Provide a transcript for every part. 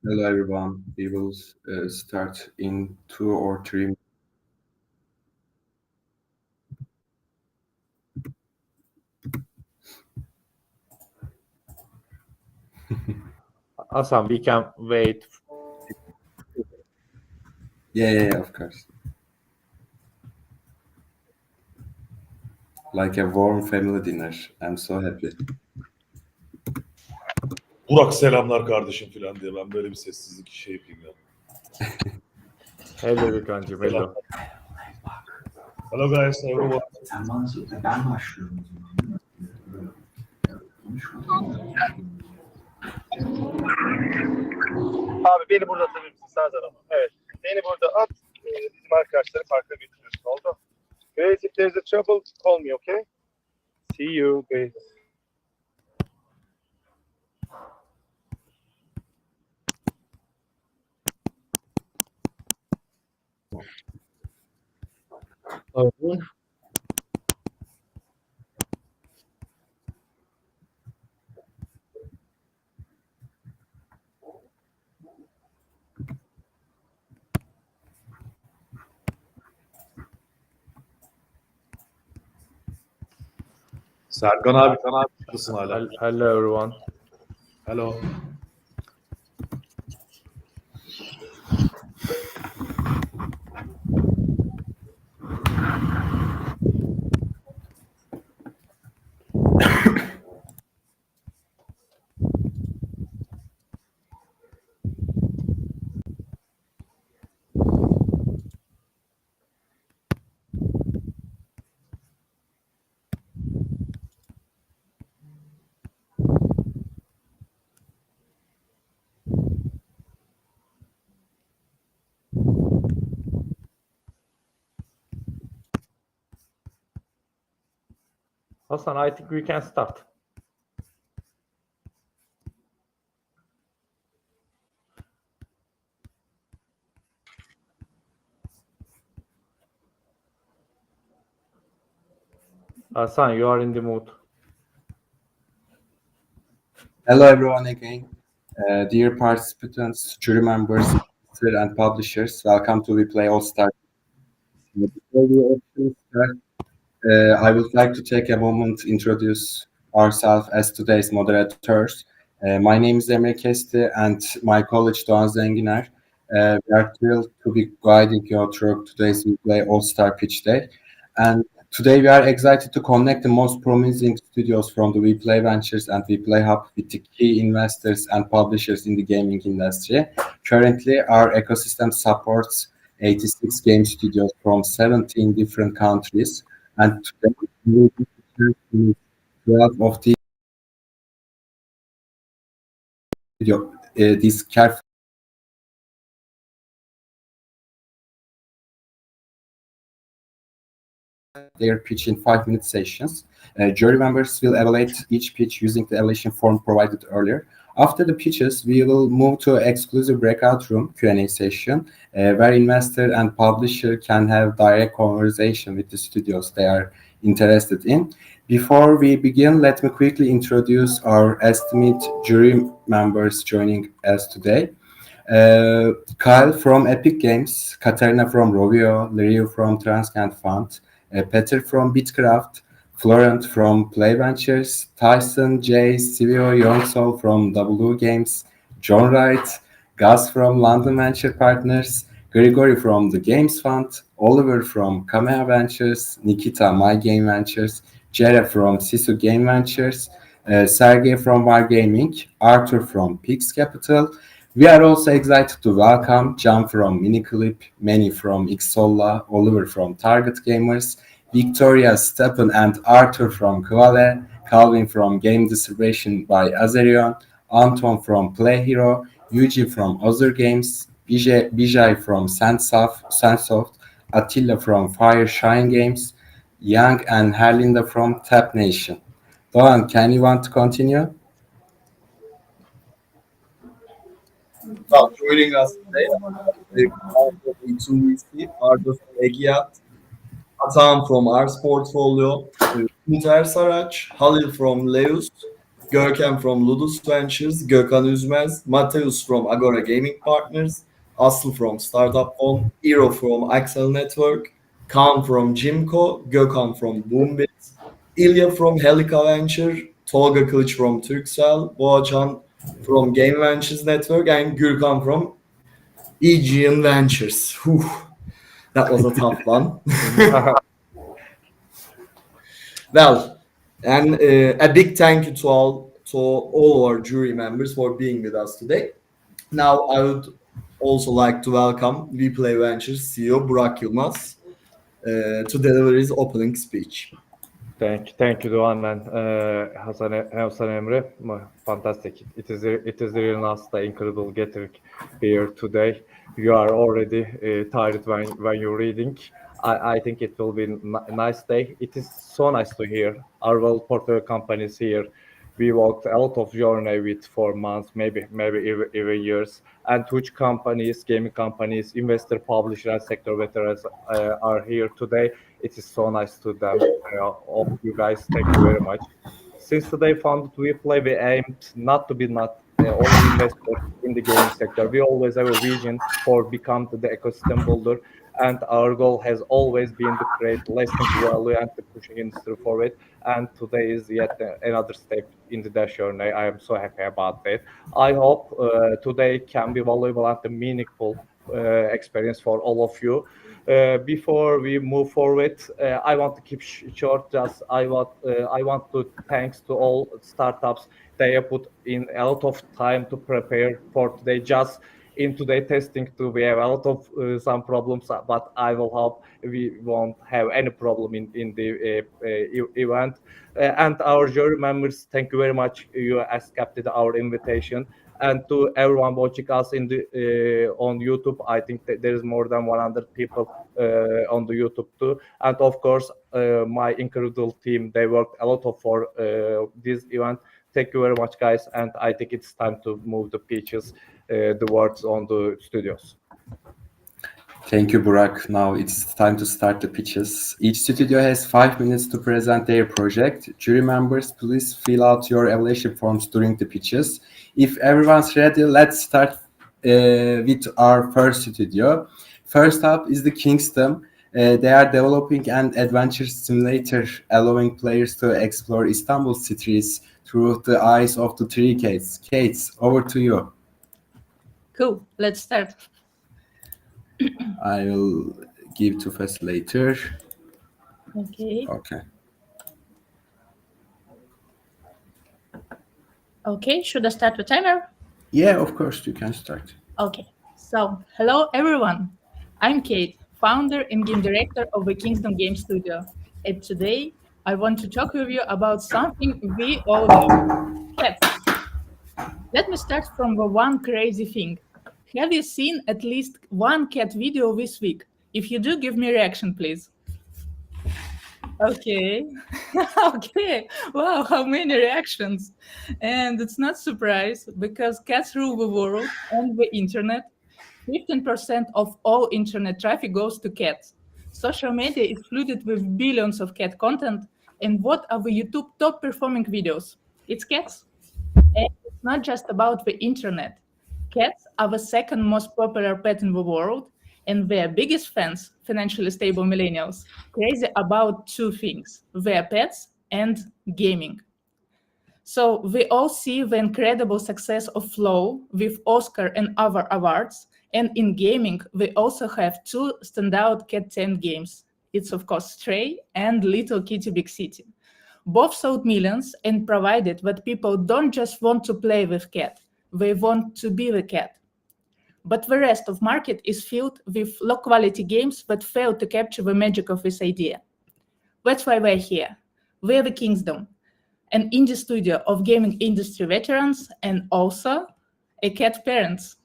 Hello everyone. We will start in 2 or 3 minutes. Hasan, we can wait. Yeah, of course. Like a warm family dinner. I'm so happy. Burak selamlar kardeşim falan diye ben böyle bir sessizlik şey yapayım ya. Hello Gökhan'cığım, hello. Hello guys, everyone. Sen bana söyle, ben başlıyorum o zaman. Abi beni burada atabilir misin? Sağ tarafa. Evet. Beni burada at. Bizim arkadaşları farklı götürüyorsun. Oldu. Guys, if there's a trouble, call me, okay? See you, guys. Serkan abi, sen haklısın hala. Hello everyone. Hello. Hasan, I think we can start. Hasan, you are in the mood. Hello everyone again. Dear participants, jury members, and publishers, welcome to WePlay All-Star. Before we actually start, I would like to take a moment to introduce ourselves as today's moderators. My name is Emre Kesti and my colleague Doğan Zenginer. We are thrilled to be guiding you through today's WePlay All-Star Pitch Day. And today we are excited to connect the most promising studios from the WePlay Ventures and WePlay HUB with the key investors and publishers in the gaming industry. Currently, our ecosystem supports 86 game studios from 17 different countries. And today we will be 12 of these Kyf their pitch in 5-minute sessions. Jury members will evaluate each pitch using the evaluation form provided earlier. After the pitches, we will move to an exclusive breakout room Q&A session where investor and publisher can have direct conversation with the studios they are interested in. Before we begin, let me quickly introduce our estimate jury members joining us today. Kyle from Epic Games, Katarina from Rovio, Lirio from Transcend Fund, Peter from Bitcraft, Florent from Play Ventures, Tyson, Jay, Sivio Yongsol from W Games, John Wright, Gus from London Venture Partners, Grigory from the Games Fund, Oliver from Kamea Ventures, Nikita My Game Ventures, Jere from Sisu Game Ventures, Sergey from Wargaming, Arthur from Pix Capital. We are also excited to welcome John from Miniclip, Manny from Xsolla, Oliver from Target Gamers, Victoria, Stephen, and Arthur from Koalas, Calvin from Game Distribution by Azerion, Anton from Play Hero, Eugene from Other Games, Bijay from Sandsoft, Attila from Fire Shine Games, Yang and Herlinda from Tap Nation. Doğan, can you want to continue? Well, joining us today, Ardos Egiat, Atan from Ars Portfolio, Umut Ersaraç, Halil from Leus, Görkem from Ludus Ventures, Gökhan Üzmez, Mateus from Agora Gaming Partners, Aslı from Startup Phone, Iro from Axel Network, Kaan from Jimco, Gökhan from Boombit, Ilya from Helica Venture, Tolga Kılıç from Turkcell, Boğaçan from Game Ventures Network, and Gürkan from Aegean Ventures. Whew. That was a tough one. Well, and a big thank you to all our jury members for being with us today. Now, I would also like to welcome WePlay Ventures CEO Burak Yılmaz to deliver his opening speech. Thank you, Doğan and Hasan Emre. Fantastic. It is really nice, incredible getting here today. You are already tired when you're reading. I think it will be a nice day. It is so nice to hear our world portfolio companies here. We walked a lot of journey with for months, maybe even years. And huge companies, gaming companies, investor, publisher, and sector veterans are here today. It is so nice to them. All of you guys, thank you very much. Since today founded WePlay, we aimed not to be only investors in the gaming sector. We always have a vision for become the ecosystem builder, and our goal has always been to create lasting value and to pushing industry forward. And today is yet another step in the journey. I am so happy about that. I hope today can be valuable and meaningful experience for all of you. Before we move forward, I want to keep short. Just I want to thanks to all startups. They have put in a lot of time to prepare for today. Just in today testing too, we have a lot of some problems, but I will hope we won't have any problem in the event. And our jury members, thank you very much. You accepted our invitation. And to everyone watching us in the on YouTube, I think that there is more than 100 people on the YouTube too. And of course, my incredible team, they worked a lot for this event. Thank you very much, guys. And I think it's time to move the pitches, the words on the studios. Thank you, Burak. Now it's time to start the pitches. Each studio has 5 minutes to present their project. Jury members, please fill out your evaluation forms during the pitches. If everyone's ready, let's start with our first studio. First up is the Kingsdom. They are developing an adventure simulator allowing players to explore Istanbul streets through the eyes of the three Kates. Kates, over to you. Cool, let's start. I will give to facilitator. Okay. Okay. Okay, should I start the timer? Yeah, of course, you can start. Okay, so hello everyone. I'm Kate, founder and game director of the Kingsdom Game Studio. And today I want to talk with you about something we all know, cats. Let me start from the one crazy thing. Have you seen at least one cat video this week? If you do, give me a reaction, please. Okay. Okay. Wow, how many reactions. And it's not surprise because cats rule the world and the internet. 15% of all internet traffic goes to cats. Social media is flooded with billions of cat content. And what are the YouTube top performing videos? It's cats. And it's not just about the internet. Cats are the second most popular pet in the world, and their biggest fans, financially stable millennials, crazy about two things, their pets and gaming. So we all see the incredible success of Flow with Oscar and other awards, and in gaming, we also have two standout cat-themed games. It's of course Stray and Little Kitty Big City. Both sold millions and provided that people don't just want to play with cat, they want to be the cat. But the rest of market is filled with low-quality games that fail to capture the magic of this idea. That's why we're here. We're the Kingsdom, an indie studio of gaming industry veterans and also a cat parents.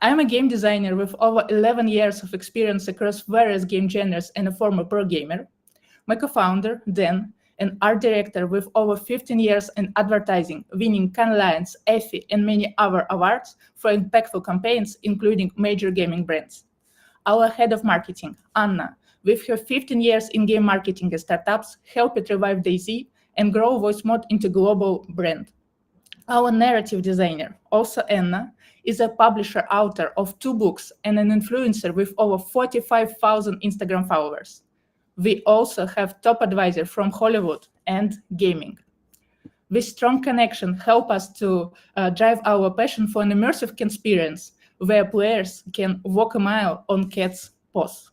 I'm a game designer with over 11 years of experience across various game genres and a former pro gamer. My co-founder, Dan, an art director with over 15 years in advertising, winning Cannes Lions, Effie, and many other awards for impactful campaigns, including major gaming brands. Our head of marketing, Anna, with her 15 years in game marketing and startups, helped revive DayZ and grow VoiceMod into global brand. Our narrative designer, also Anna, is a publisher, author of 2 books, and an influencer with over 45,000 Instagram followers. We also have top advisor from Hollywood and gaming. This strong connection help us to drive our passion for an immersive experience where players can walk a mile on cat's paws.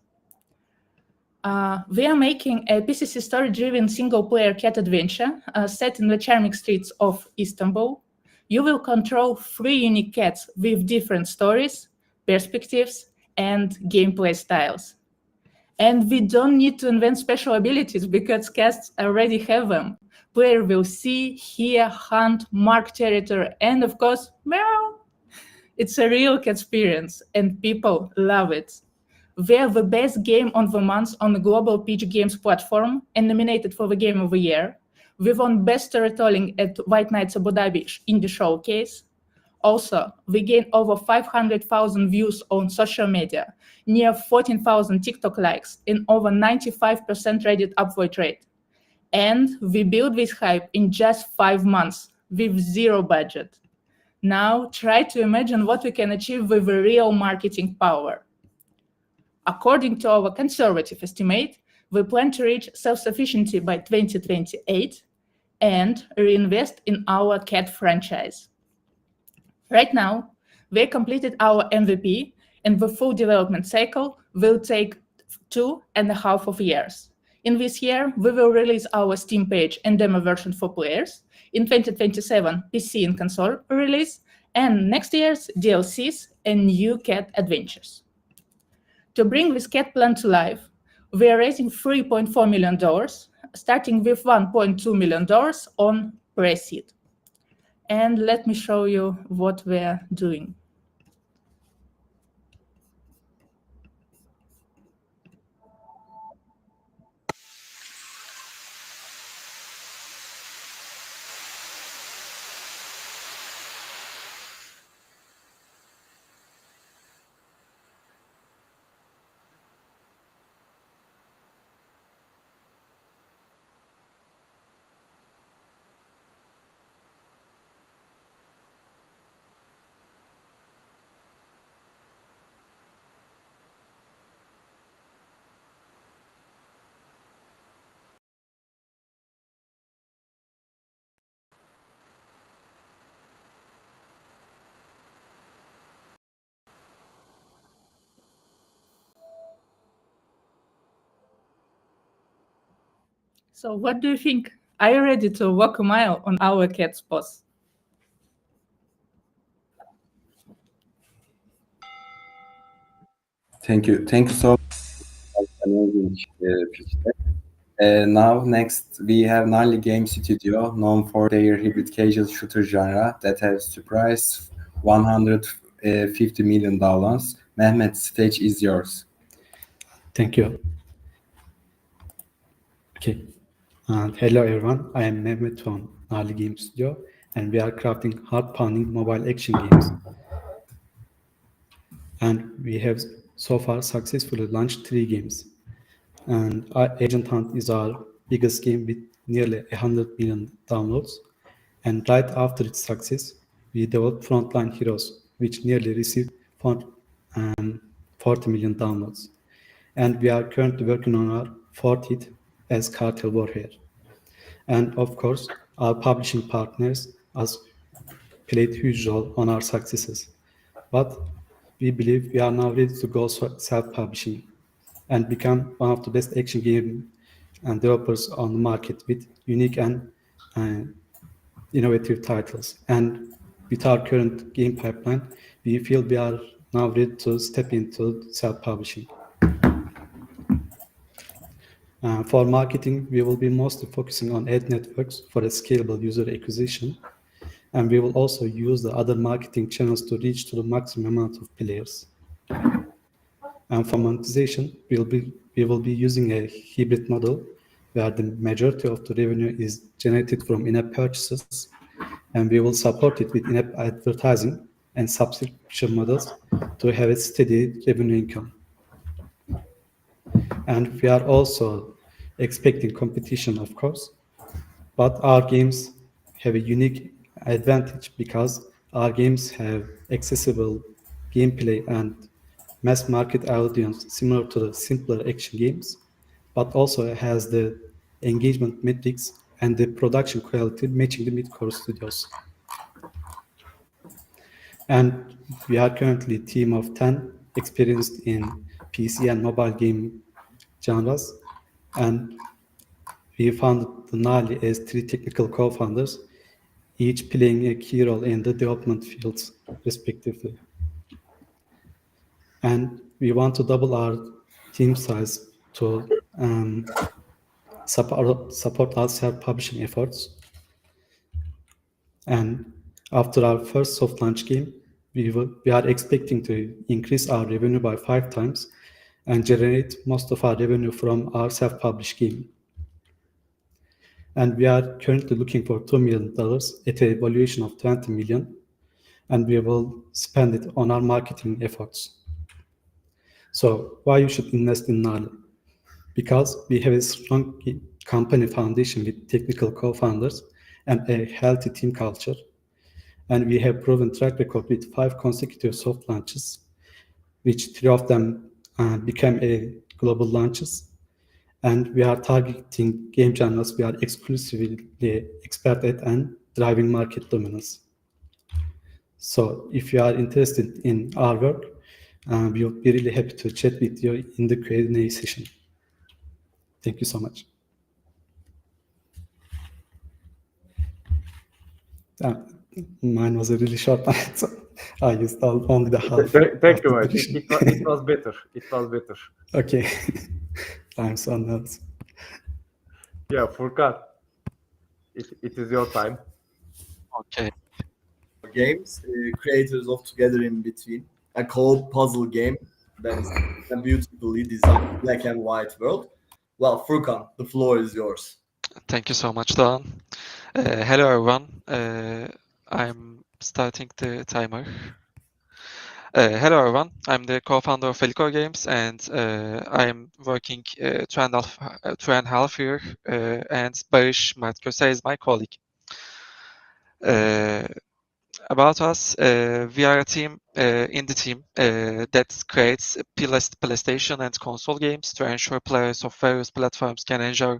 We are making a PCC story-driven single-player cat adventure set in the charming streets of Istanbul. You will control 3 unique cats with different stories, perspectives, and gameplay styles. And we don't need to invent special abilities because cats already have them. Player will see, hear, hunt, mark territory, and of course, meow. It's a real cat experience, and people love it. We are the best game of the month on the global pitch games platform and nominated for the Game of the Year. We won Best Storytelling at White Nights Abu Dhabi Indie Showcase. Also, we gained over 500,000 views on social media, near 14,000 TikTok likes, and over 95% Reddit upvote rate. And we built this hype in just 5 months with 0 budget. Now, try to imagine what we can achieve with the real marketing power. According to our conservative estimate, we plan to reach self-sufficiency by 2028 and reinvest in our cat franchise. Right now, we completed our MVP, and the full development cycle will take 2.5 years. In this year, we will release our Steam page and demo version for players. In 2027, PC and console release, and next year's DLCs and new cat adventures. To bring this cat plan to life, we are raising $3.4 million, starting with $1.2 million on pre-seed. And let me show you what we're doing. So what do you think? Are you ready to walk a mile on our cat's paws? Thank you. Thank you so much. Amazing pitch deck. Now, next, we have Gnarly Games Studio, known for their hybrid casual shooter genre that has surprised $150 million. Mehmet, stage is yours. Thank you. Okay. Hello, everyone. I am Mehmet from Gnarly Games Studio, and we are crafting heart-pounding mobile action games. And we have so far successfully launched 3 games. And Agent Hunt is our biggest game with nearly 100 million downloads. And right after its success, we developed Frontline Heroes, which nearly received 40 million downloads. And we are currently working on our 4th hit as Cartel Warfare. And of course, our publishing partners has played a huge role on our successes. But we believe we are now ready to go self-publishing and become one of the best action game and developers on the market with unique and innovative titles. And with our current game pipeline, we feel we are now ready to step into self-publishing. For marketing, we will be mostly focusing on ad networks for a scalable user acquisition. And we will also use the other marketing channels to reach to the maximum amount of players. And for monetization, we will be using a hybrid model where the majority of the revenue is generated from in-app purchases, and we will support it with in-app advertising and subscription models to have a steady revenue income. And we are also expecting competition, of course, but our games have a unique advantage because our games have accessible gameplay and mass market audience similar to the simpler action games, but also has the engagement metrics and the production quality matching the mid-core studios. And we are currently a team of 10 experienced in PC and mobile game genres, and we founded the Gnarly as 3 technical co-founders, each playing a key role in the development fields, respectively. And we want to double our team size to support our self-publishing efforts. And after our first soft launch game, we are expecting to increase our revenue by 5 times and generate most of our revenue from our self-published game. And we are currently looking for $2 million at a valuation of $20 million, and we will spend it on our marketing efforts. So why you should invest in Gnarly? Because we have a strong company foundation with technical co-founders and a healthy team culture. And we have proven track record with 5 consecutive soft launches, which 3 of them became a global launches. And we are targeting game genres we are exclusively expert at and driving market dominance. So if you are interested in our work, we will be really happy to chat with you in the Q&A session. Thank you so much. Mine was a really short answer. I used only the half. Thank you much. It was better. It was better. Okay. I'm so nervous. Yeah, Furkan, it is your time. Okay. Games, creators of Together in Between, a co-op puzzle game that is a beautifully designed black and white world. Well, Furkan, the floor is yours. Thank you so much, Doğan. Hello, everyone. I'm starting the timer. Hello, everyone. I'm the co-founder of Vellichor Games, and I'm working 2.5 year, and Barış Mertköse is my colleague. About us, we are a team in the team that creates PlayStation and console games to ensure players of various platforms can enjoy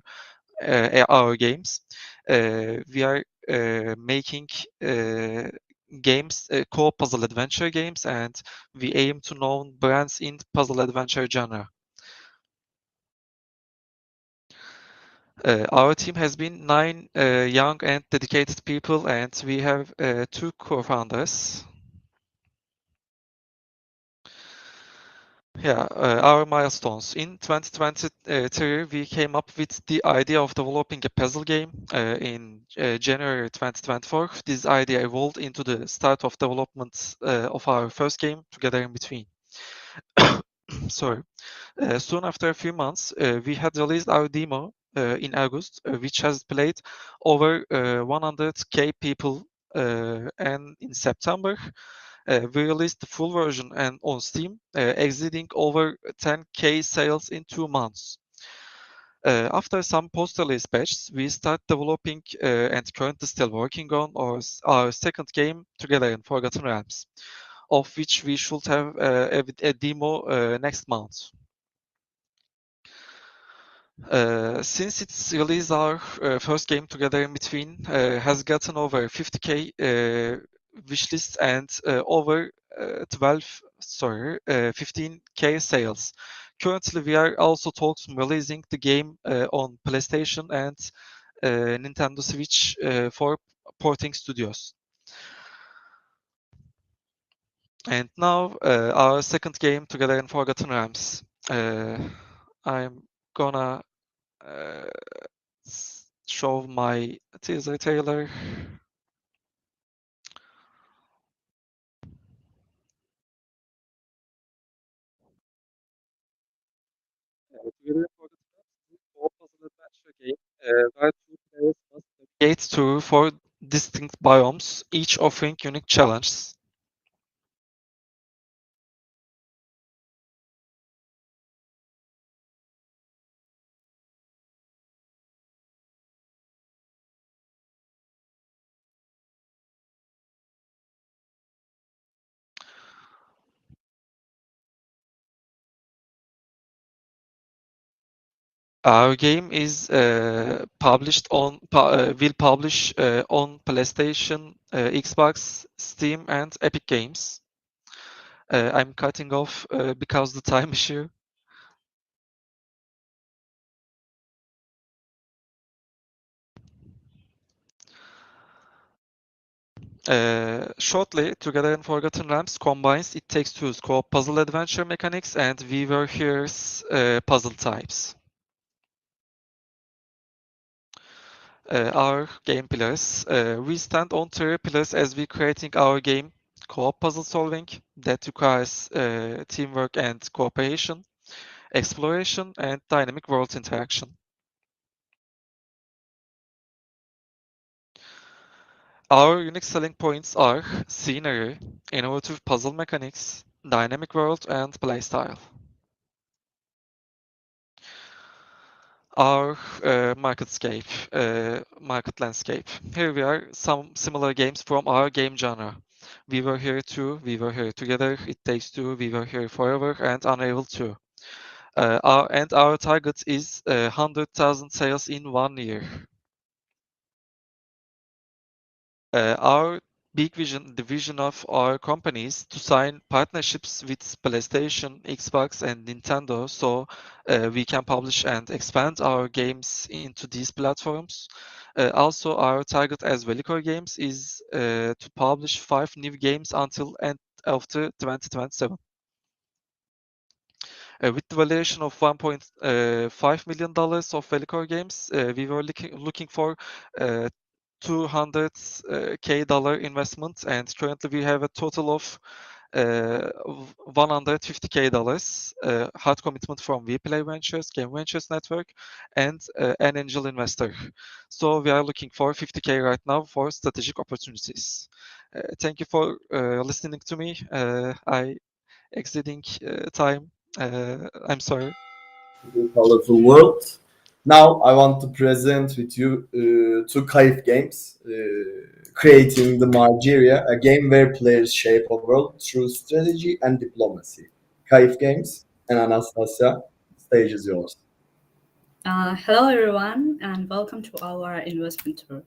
our games. We are making games, co-op puzzle adventure games, and we aim to known brands in puzzle adventure genre. Our team has been 9 young and dedicated people, and we have 2 co-founders. Yeah, our milestones. In 2023, we came up with the idea of developing a puzzle game. In January 2024, this idea evolved into the start of development of our first game, Together in Between. Sorry. Soon after a few months, we had released our demo in August, which has played over 100K people. And in September, we released the full version and on Steam, exceeding over 10K sales in 2 months. After some post-release patches, we start developing and currently still working on our second game, Together in Forgotten Realms, of which we should have a demo next month. Since its release, our first game, Together in Between, has gotten over 50K wishlist and over 15K sales. Currently, we are also talks releasing the game on PlayStation and Nintendo Switch for porting studios. And now, our second game, Together in Forgotten Realms. I'm gonna show my teaser trailer. Together for the puzzle adventure game, where two players must navigate through four distinct biomes, each offering unique challenges. Our game is published on will publish on PlayStation, Xbox, Steam, and Epic Games. I'm cutting off because the time issue. Shortly, Together in Forgotten Realms combines It Takes Two's co-op puzzle adventure mechanics and We Were Here's puzzle types. Our game pillars. We stand on three pillars as we creating our game: co-op puzzle solving that requires teamwork and cooperation, exploration, and dynamic world interaction. Our unique selling points are scenery, innovative puzzle mechanics, dynamic world, and playstyle. Our market landscape. Here we are some similar games from our game genre. We Were Here 2, We Were Here Together, It Takes Two, We Were Here Forever, and Unravel 2. Our target is 100,000 sales in 1 year. Our big vision, the vision of our company is to sign partnerships with PlayStation, Xbox, and Nintendo so we can publish and expand our games into these platforms. Also, our target as Vellichor Games is to publish 5 new games until end of 2027. With the valuation of $1.5 million of Vellichor Games, we were looking for $200K investment, and currently we have a total of $150K hard commitment from WePlay Ventures, Game Ventures Network, and an angel investor. So we are looking for 50K right now for strategic opportunities. Thank you for listening to me. I exceeding time. I'm sorry. Colorful world. Now I want to present with you to Kyf Games, creating the Margeria, a game where players shape a world through strategy and diplomacy. Kyf Games and Anastasia, stage is yours. Hello everyone and welcome to our investment tour.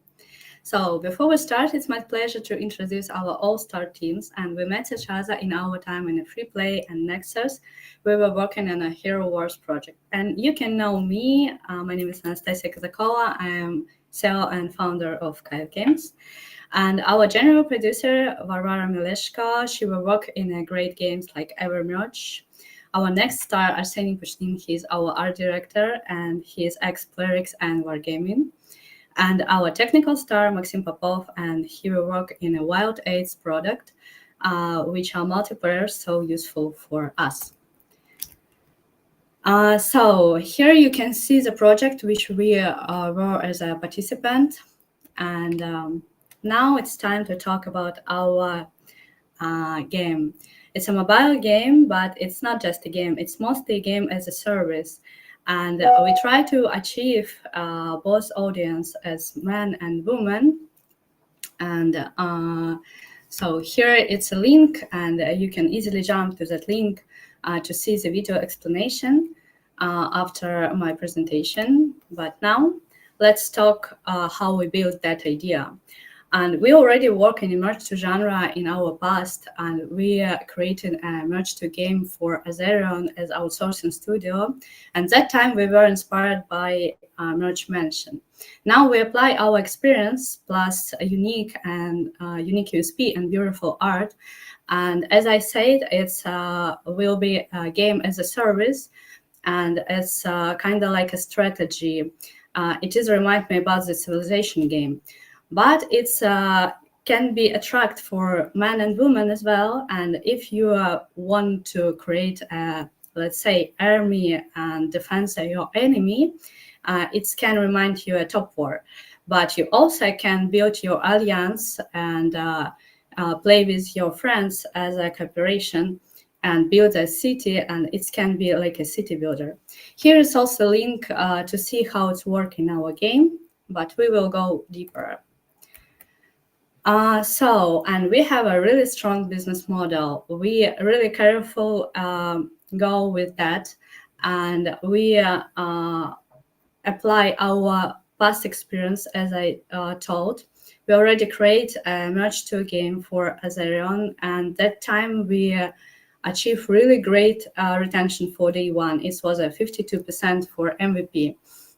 So before we start, it's my pleasure to introduce our all-star teams, and we met each other in our time in a free play and Nexus. We were working on a Hero Wars project, and you can know me. My name is Anastasia Kazakova. I am CEO and founder of Kyf Games. And our general producer, Varvara Mileshko, she will work in great games like Evermerge. Our next star, Arsenij Pushnin, he's our art director, and he is ex-Playrix and Wargaming. And our technical star, Maxim Popov, and he will work in a Wild AIDS product, which are multiplayer, so useful for us. So here you can see the project which we were as a participant. And now it's time to talk about our game. It's a mobile game, but it's not just a game. It's mostly a game as a service. And we try to achieve both audience as men and women. And so here it's a link, and you can easily jump to that link to see the video explanation after my presentation. But now let's talk how we built that idea. And we already work in Merge 2 genre in our past, and we created a Merge 2 game for Azerion as outsourcing studio. And that time we were inspired by Merge Mansion. Now we apply our experience plus a unique USP and beautiful art. And as I said, it's will be a game as a service, and it's kind of like a strategy. It is remind me about the Civilization game. But it's can be attract for men and women as well. And if you want to create a let's say, army and defense your enemy, it can remind you a top war. But you also can build your alliance and play with your friends as a cooperation and build a city, and it can be like a city builder. Here is also a link to see how it's working in our game, but we will go deeper. And we have a really strong business model. We really careful go with that, and we apply our past experience, as I told. We already create a merge 2 game for Azerion, and that time we achieved really great retention for day one. It was a 52% for MVP.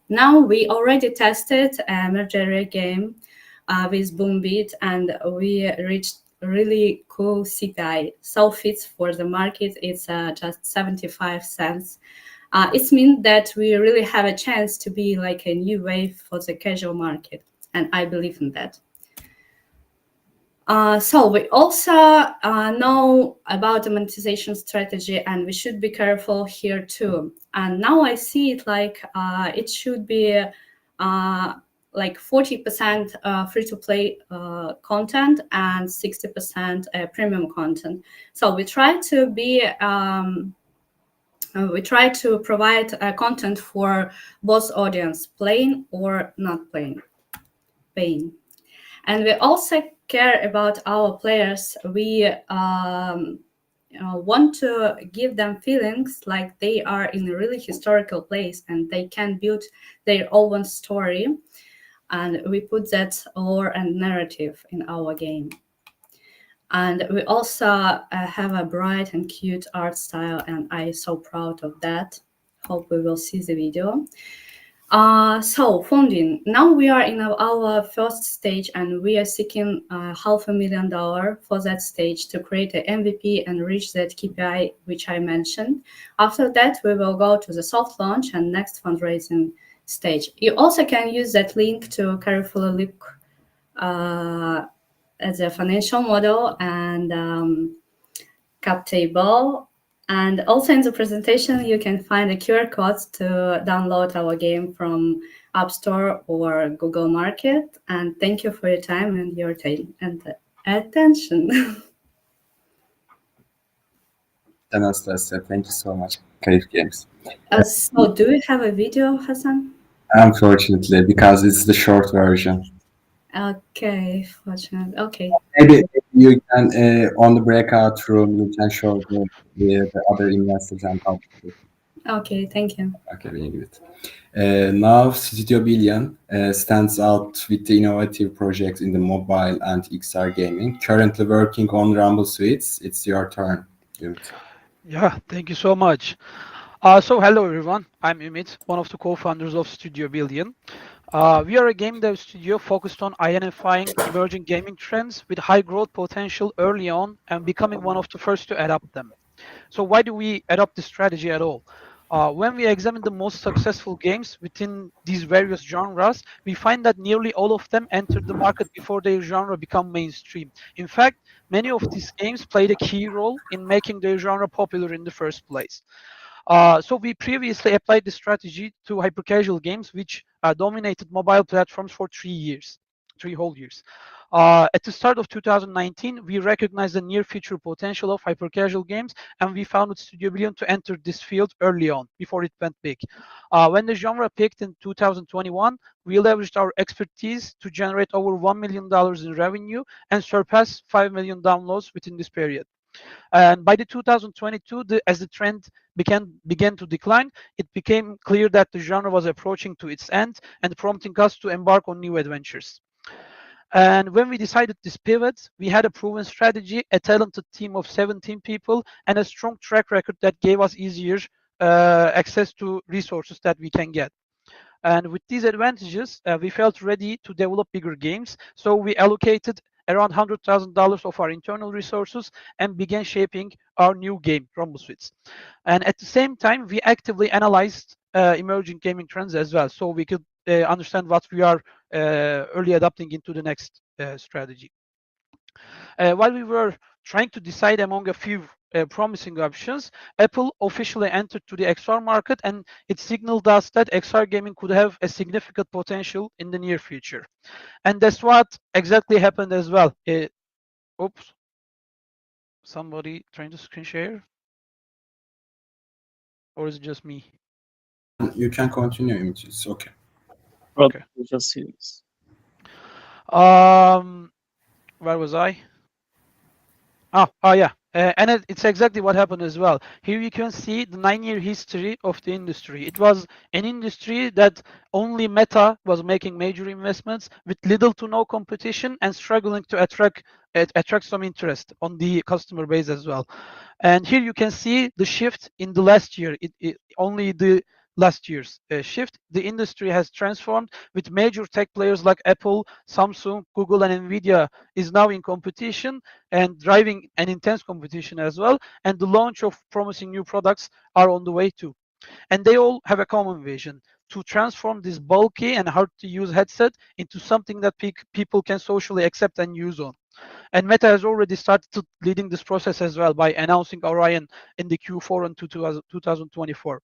Now we already tested a merge area game with Boombeat, and we reached really cool CPI. So fits for the market, it's just 75 cents. It means that we really have a chance to be like a new wave for the casual market, and I believe in that. So we also know about the monetization strategy, and we should be careful here too. And now I see it like it should be like 40% free-to-play content and 60% premium content. So we try to be we try to provide content for both audience, playing or not paying. And we also care about our players. We want to give them feelings like they are in a really historical place and they can build their own story. And we put that lore and narrative in our game. And we also have a bright and cute art style, and I'm so proud of that. Hope we will see the video. So funding. Now we are in our first stage, and we are seeking $500,000 for that stage to create an MVP and reach that KPI, which I mentioned. After that, we will go to the soft launch and next fundraising stage. You also can use that link to carefully look at the financial model and cap table. And also in the presentation, you can find a QR code to download our game from App Store or Google Market. And thank you for your time and your attention. Anastasia, thank you so much, Kyf Games. So do you have a video, Hassan? Unfortunately, because it's the short version. Okay, fortunately. Okay. Maybe you can, on the breakout room, you can show the other investors and public. Okay, thank you. Okay, very good. Now, Studio Billion stands out with the innovative projects in the mobile and XR gaming. Currently working on Rumble Suites. It's your turn, Ümit. Yeah, thank you so much. So hello everyone, I'm Ümit, one of the co-founders of Studio Billion. We are a game dev studio focused on identifying emerging gaming trends with high growth potential early on and becoming one of the first to adopt them. So why do we adopt this strategy at all? When we examine the most successful games within these various genres, we find that nearly all of them entered the market before their genre become mainstream. In fact, many of these games played a key role in making their genre popular in the first place. So we previously applied this strategy to hyper-casual games, which dominated mobile platforms for 3 whole years. At the start of 2019, we recognized the near future potential of hyper-casual games, and we founded Studio Billion to enter this field early on, before it went big. When the genre peaked in 2021, we leveraged our expertise to generate over $1 million in revenue and surpass 5 million downloads within this period. And by the 2022, as the trend began to decline, it became clear that the genre was approaching to its end and prompting us to embark on new adventures. And when we decided this pivot, we had a proven strategy, a talented team of 17 people, and a strong track record that gave us easier access to resources that we can get. And with these advantages, we felt ready to develop bigger games. So we allocated around $100,000 of our internal resources and began shaping our new game, Rumble Suites. And at the same time, we actively analyzed emerging gaming trends as well, so we could understand what we are early adapting into the next strategy. While we were trying to decide among a few promising options, Apple officially entered to the XR market, and it signaled us that XR gaming could have a significant potential in the near future. And that's what exactly happened as well. Oops. Somebody trying to screen share? Or is it just me? You can continue, Ümit. It's okay. Okay. Just serious. Where was I? Yeah. And it's exactly what happened as well. Here you can see the 9-year history of the industry. It was an industry that only Meta was making major investments with little to no competition and struggling to attract some interest on the customer base as well. And here you can see the shift in the last year. Only the last year's shift. The industry has transformed with major tech players like Apple, Samsung, Google, and Nvidia is now in competition and driving an intense competition as well. And the launch of promising new products are on the way too. And they all have a common vision: to transform this bulky and hard to use headset into something that people can socially accept and use on. And Meta has already started leading this process as well by announcing Orion in the Q4 in 2024.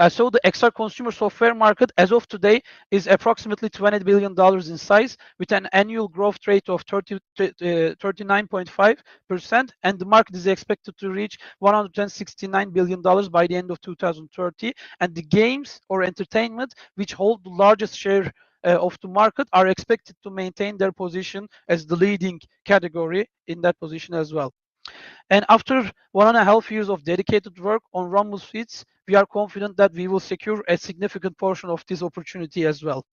So the XR consumer software market as of today is approximately $20 billion in size, with an annual growth rate of 39.5%, and the market is expected to reach $169 billion by the end of 2030. And the games or entertainment, which hold the largest share of the market, are expected to maintain their position as the leading category in that position as well. And after 1.5 years of dedicated work on Rumble Suites, we are confident that we will secure a significant portion of this opportunity as well.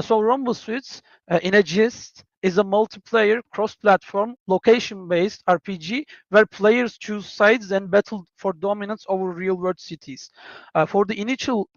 So Rumble Suites, in a gist, is a multiplayer, cross-platform, location-based RPG where players choose sides and battle for dominance over real-world cities. For the initial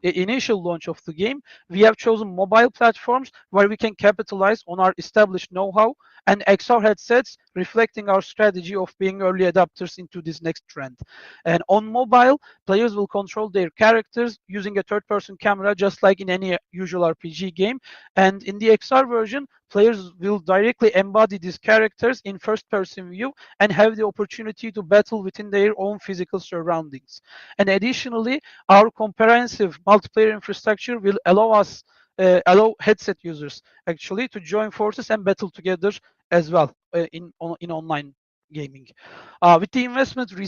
launch of the game, we have chosen mobile platforms where we can capitalize on our established know-how, and XR headsets reflecting our strategy of being early adopters into this next trend. And on mobile, players will control their characters using a third-person camera, just like in any usual RPG game. And in the XR version, players will directly embody these characters in first-person view and have the opportunity to battle within their own physical surroundings. And additionally, our comprehensive multiplayer infrastructure will allow headset users actually to join forces and battle together as well in online gaming. With the investment we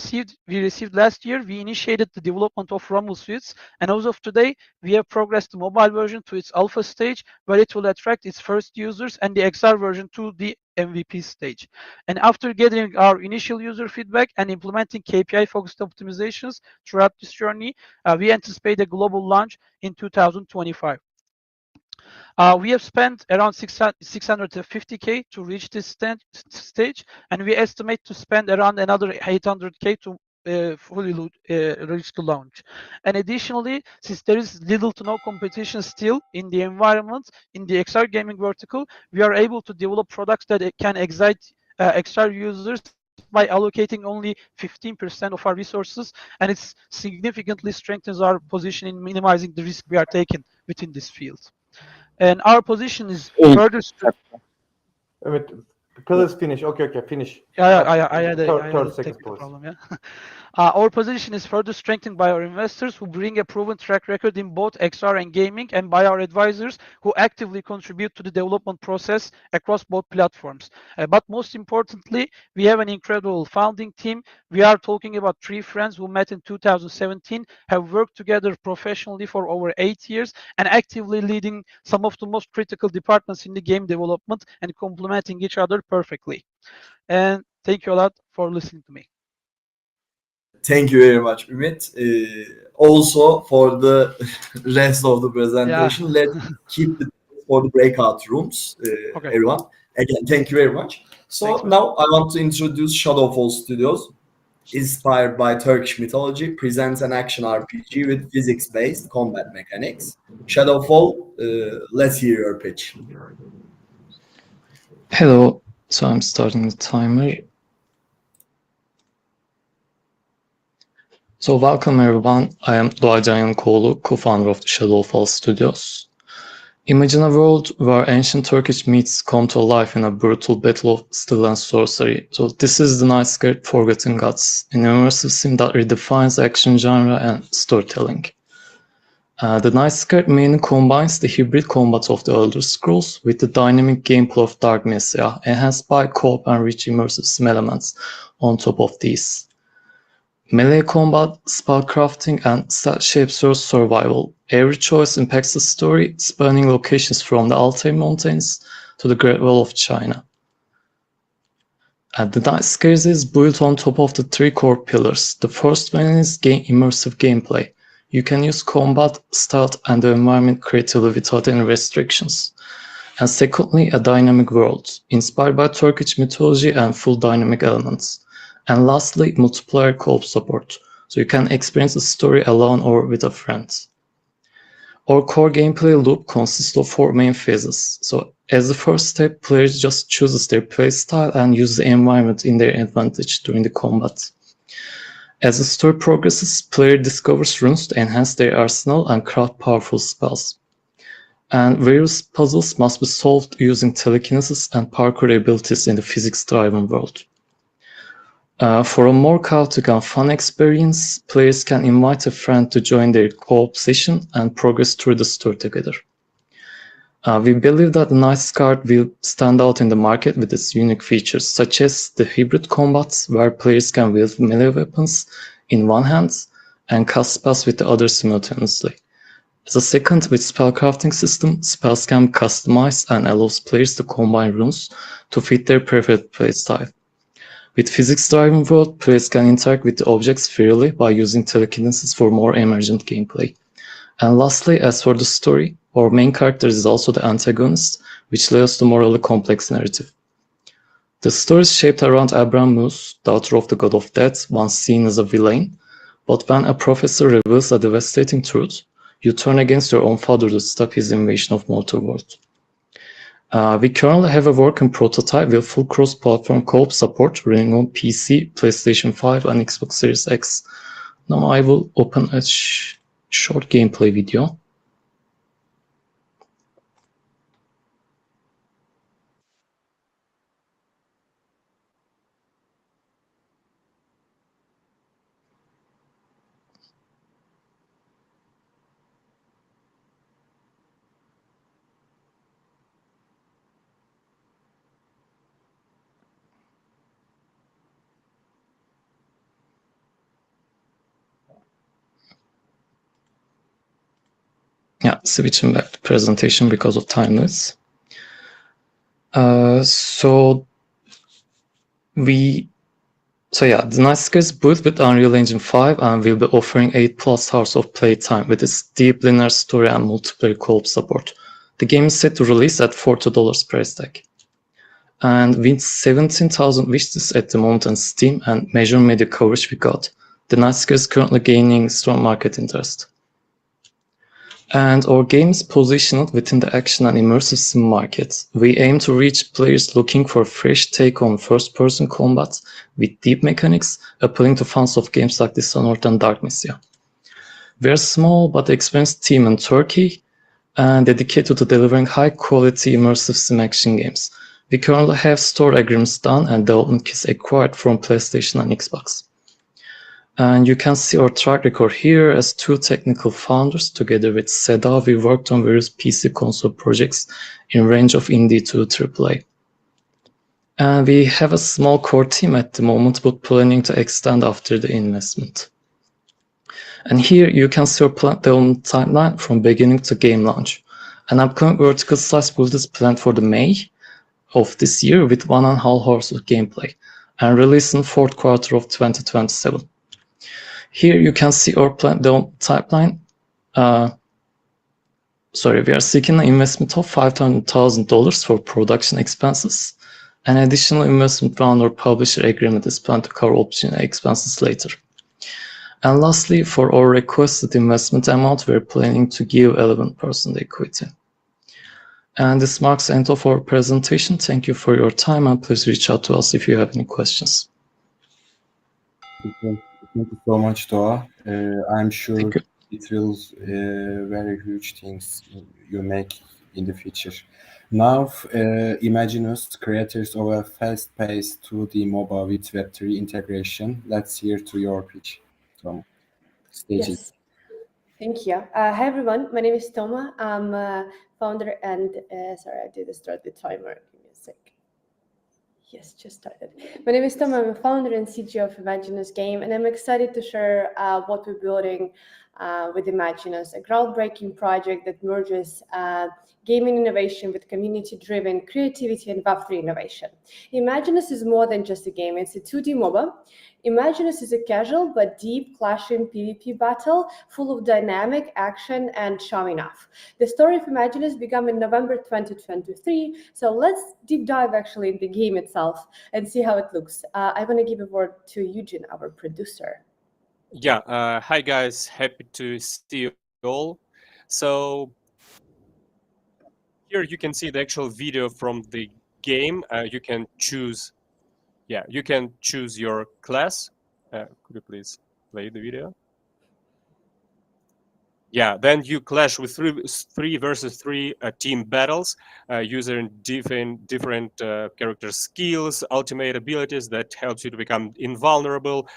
received last year, we initiated the development of Rumble Suites, and as of today, we have progressed the mobile version to its alpha stage, where it will attract its first users, and the XR version to the MVP stage. And after getting our initial user feedback and implementing KPI-focused optimizations throughout this journey, we anticipate a global launch in 2025. We have spent around 650K to reach this stage, and we estimate to spend around another 800K to fully reach the launch. And additionally, since there is little to no competition still in the environment, in the XR gaming vertical, we are able to develop products that can excite XR users by allocating only 15% of our resources, and it significantly strengthens our position in minimizing the risk we are taking within this field. And our position is further. Please finish. Okay, finish. I had a 30 seconds, technical please. problem, yeah. Our position is further strengthened by our investors who bring a proven track record in both XR and gaming, and by our advisors who actively contribute to the development process across both platforms. But most importantly, we have an incredible founding team. We are talking about 3 friends who met in 2017, have worked together professionally for over 8 years, and actively leading some of the most critical departments in the game development and complementing each other perfectly. And thank you a lot for listening to me. Thank you very much, Ümit. Also, for the rest of the presentation, let's keep it for the breakout rooms, Okay. everyone. Again, thank you very much. So Thanks, man. now I want to introduce Shadowfall Studios, inspired by Turkish mythology, presents an action RPG with physics-based combat mechanics. Shadowfall, let's hear your pitch. Hello, so I'm starting the timer. So welcome everyone, I am Doğacan Yanıkoğlu, co-founder of the Shadowfall Studios. Imagine a world where ancient Turkish myths come to life in a brutal battle of skill and sorcery. So this is the Night Scared Forgotten Gods, an immersive sim that redefines action genre and storytelling. The Night Scared mainly combines the hybrid combat of the Elder Scrolls with the dynamic gameplay of Dark Messiah, enhanced by co-op and rich immersive sim elements on top of these. Melee combat, spellcrafting, and stat-shaped survival. Every choice impacts the story, spanning locations from the Altai Mountains to the Great Wall of China. The Night Scares is built on top of the three core pillars. The first one is immersive gameplay. You can use combat, stealth, and the environment creatively without any restrictions. And secondly, a dynamic world, inspired by Turkish mythology and full dynamic elements. And lastly, multiplayer co-op support, so you can experience the story alone or with a friend. Our core gameplay loop consists of 4 main phases. So as the first step, players just chooses their playstyle and use the environment in their advantage during the combat. As the story progresses, player discovers runes to enhance their arsenal and craft powerful spells. And various puzzles must be solved using telekinesis and parkour abilities in the physics-driven world. For a more chaotic and fun experience, players can invite a friend to join their co-op session and progress through the story together. We believe that the Night Scared will stand out in the market with its unique features, such as the hybrid combats, where players can wield melee weapons in one hand and cast spells with the other simultaneously. As a second, with spellcrafting system, spells can be customized and allows players to combine runes to fit their preferred playstyle. With physics-driven world, players can interact with the objects freely by using telekinesis for more emergent gameplay. And lastly, as for the story, our main character is also the antagonist, which lays the morally complex narrative. The story is shaped around Abraham Mus, daughter of the god of death, once seen as a villain, but when a professor reveals a devastating truth, you turn against your own father to stop his invasion of mortal world. We currently have a working prototype with full cross-platform co-op support running on PC, PlayStation 5, and Xbox Series X. Now I will open a short gameplay video. Yeah, switching back to presentation because of time limits. The Night Scared is built with Unreal Engine 5 and will be offering 8+ hours of playtime with its deep linear story and multiplayer co-op support. The game is set to release at $40 price tag. And with 17,000 wishlists at the moment on Steam and major media coverage we got, the Night Scared is currently gaining strong market interest. And our game is positioned within the action and immersive sim market. We aim to reach players looking for a fresh take on first-person combat with deep mechanics, appealing to fans of games like Dishonored and Dark Messiah. We're a small but experienced team in Turkey and dedicated to delivering high-quality immersive sim action games. We currently have store agreements done and development kits acquired from PlayStation and Xbox. And you can see our track record here as 2 technical founders. Together with Seda, we worked on various PC console projects in range of indie to AAA. And we have a small core team at the moment, but planning to extend after the investment. And here you can see our development timeline from beginning to game launch. An upcoming vertical slice build is planned for the May of this year with 1.5 hours of gameplay and release in 4th quarter of 2027. Here you can see our planned timeline. We are seeking an investment of $500,000 for production expenses. An additional investment round or publisher agreement is planned to cover option expenses later. And lastly, for our requested investment amount, we're planning to give 11% equity. And this marks the end of our presentation. Thank you for your time, and please reach out to us if you have any questions. Thank you so much, Doğa. I'm sure it will very huge things you make in the future. Now, Imaginus, creators of a fast-paced 2D MOBA with Web3 integration. Let's hear to your pitch, Tom. Stage is Yes, thank you. Hi everyone, my name is Toma. I'm founder and sorry, I didn't start the timer. Give me a sec. Yes, just started. My name is Tom. I'm a founder and CTO of Imaginus Game, and I'm excited to share what we're building with Imaginus, a groundbreaking project that merges gaming innovation with community-driven creativity and Web3 innovation. Imaginus is more than just a game. It's a 2D MOBA. Imaginus is a casual but deep clashing PvP battle full of dynamic action and showing off. The story of Imaginus began in November 2023, so let's deep dive actually in the game itself and see how it looks. I want to give a word to Eugene, our producer. Yeah, hi guys, happy to see you all. So here you can see the actual video from the game. You can choose your class. Could you please play the video? Yeah, then you clash with three versus three team battles using different character skills, ultimate abilities that helps you to become invulnerable,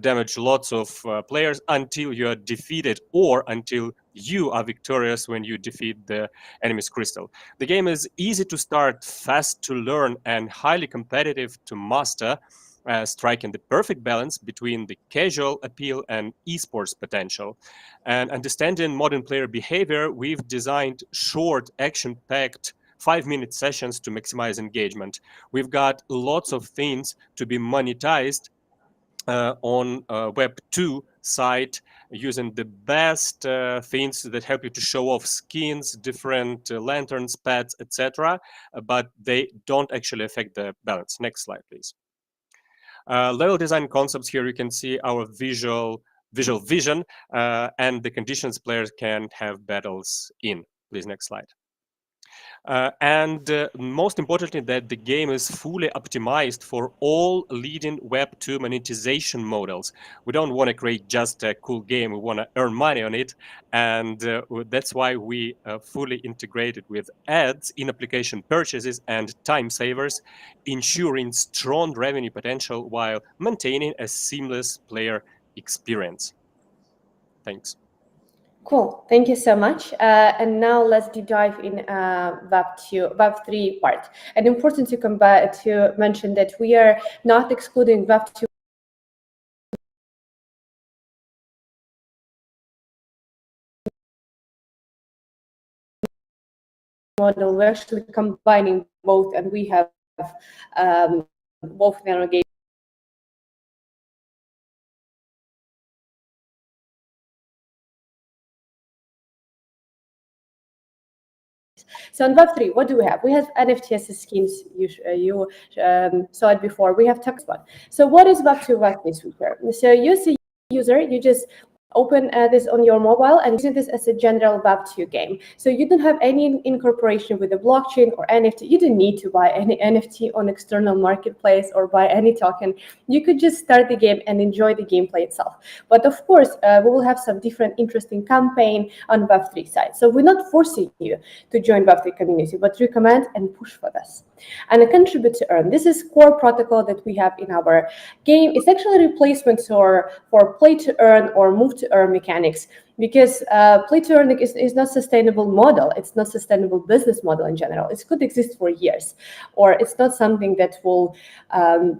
damage lots of players until you are defeated or until you are victorious when you defeat the enemy's crystal. The game is easy to start, fast to learn, and highly competitive to master, striking the perfect balance between the casual appeal and esports potential. And understanding modern player behavior, we've designed short, action-packed 5-minute sessions to maximize engagement. We've got lots of things to be monetized on Web 2 site using the best things that help you to show off skins, different lanterns, pets, etc. But they don't actually affect the balance. Next slide, please. Level design concepts. Here you can see our visual vision and the conditions players can have battles in. Please, next slide. And most importantly, that the game is fully optimized for all leading Web 2 monetization models. We don't want to create just a cool game. We want to earn money on it. And that's why we fully integrated with ads, in-application purchases, and time savers, ensuring strong revenue potential while maintaining a seamless player experience. Thanks. Cool, thank you so much. And now let's deep dive in Web 3 part. And important to mention that we are not excluding Web 2 model. We're actually combining both, and we have both Elor Games. So on Web3, what do we have? We have NFTs skins. You saw it before. We have text one. So what is Web2 Web3 feature? So you as a user, you just open this on your mobile and using this as a general Web2 game. So you don't have any incorporation with the blockchain or NFT. You don't need to buy any NFT on external marketplace or buy any token. You could just start the game and enjoy the gameplay itself. But of course, we will have some different interesting campaign on Web3 side. So we're not forcing you to join Web3 community, but recommend and push for this. And a contribute to earn. This is core protocol that we have in our game. It's actually a replacement for play to earn or move to earn mechanics, because play to earn is not sustainable model. It's not sustainable business model in general. It could exist for years, or it's not something that will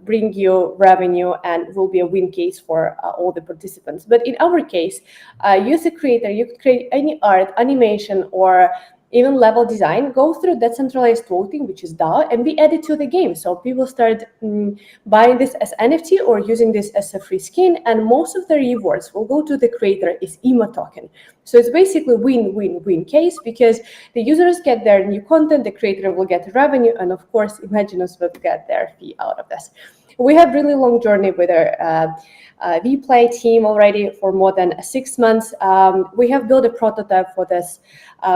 bring you revenue and will be a win case for all the participants. But in our case, you as a creator, you could create any art, animation, or even level design, go through decentralized voting, which is DAO, and be added to the game. So people start buying this as NFT or using this as a free skin, and most of the rewards will go to the creator is EMA token. So it's basically win-win-win case, because the users get their new content, the creator will get revenue, and of course, Imaginus will get their fee out of this. We have really long journey with our WePlay team already for more than 6 months. We have built a prototype for this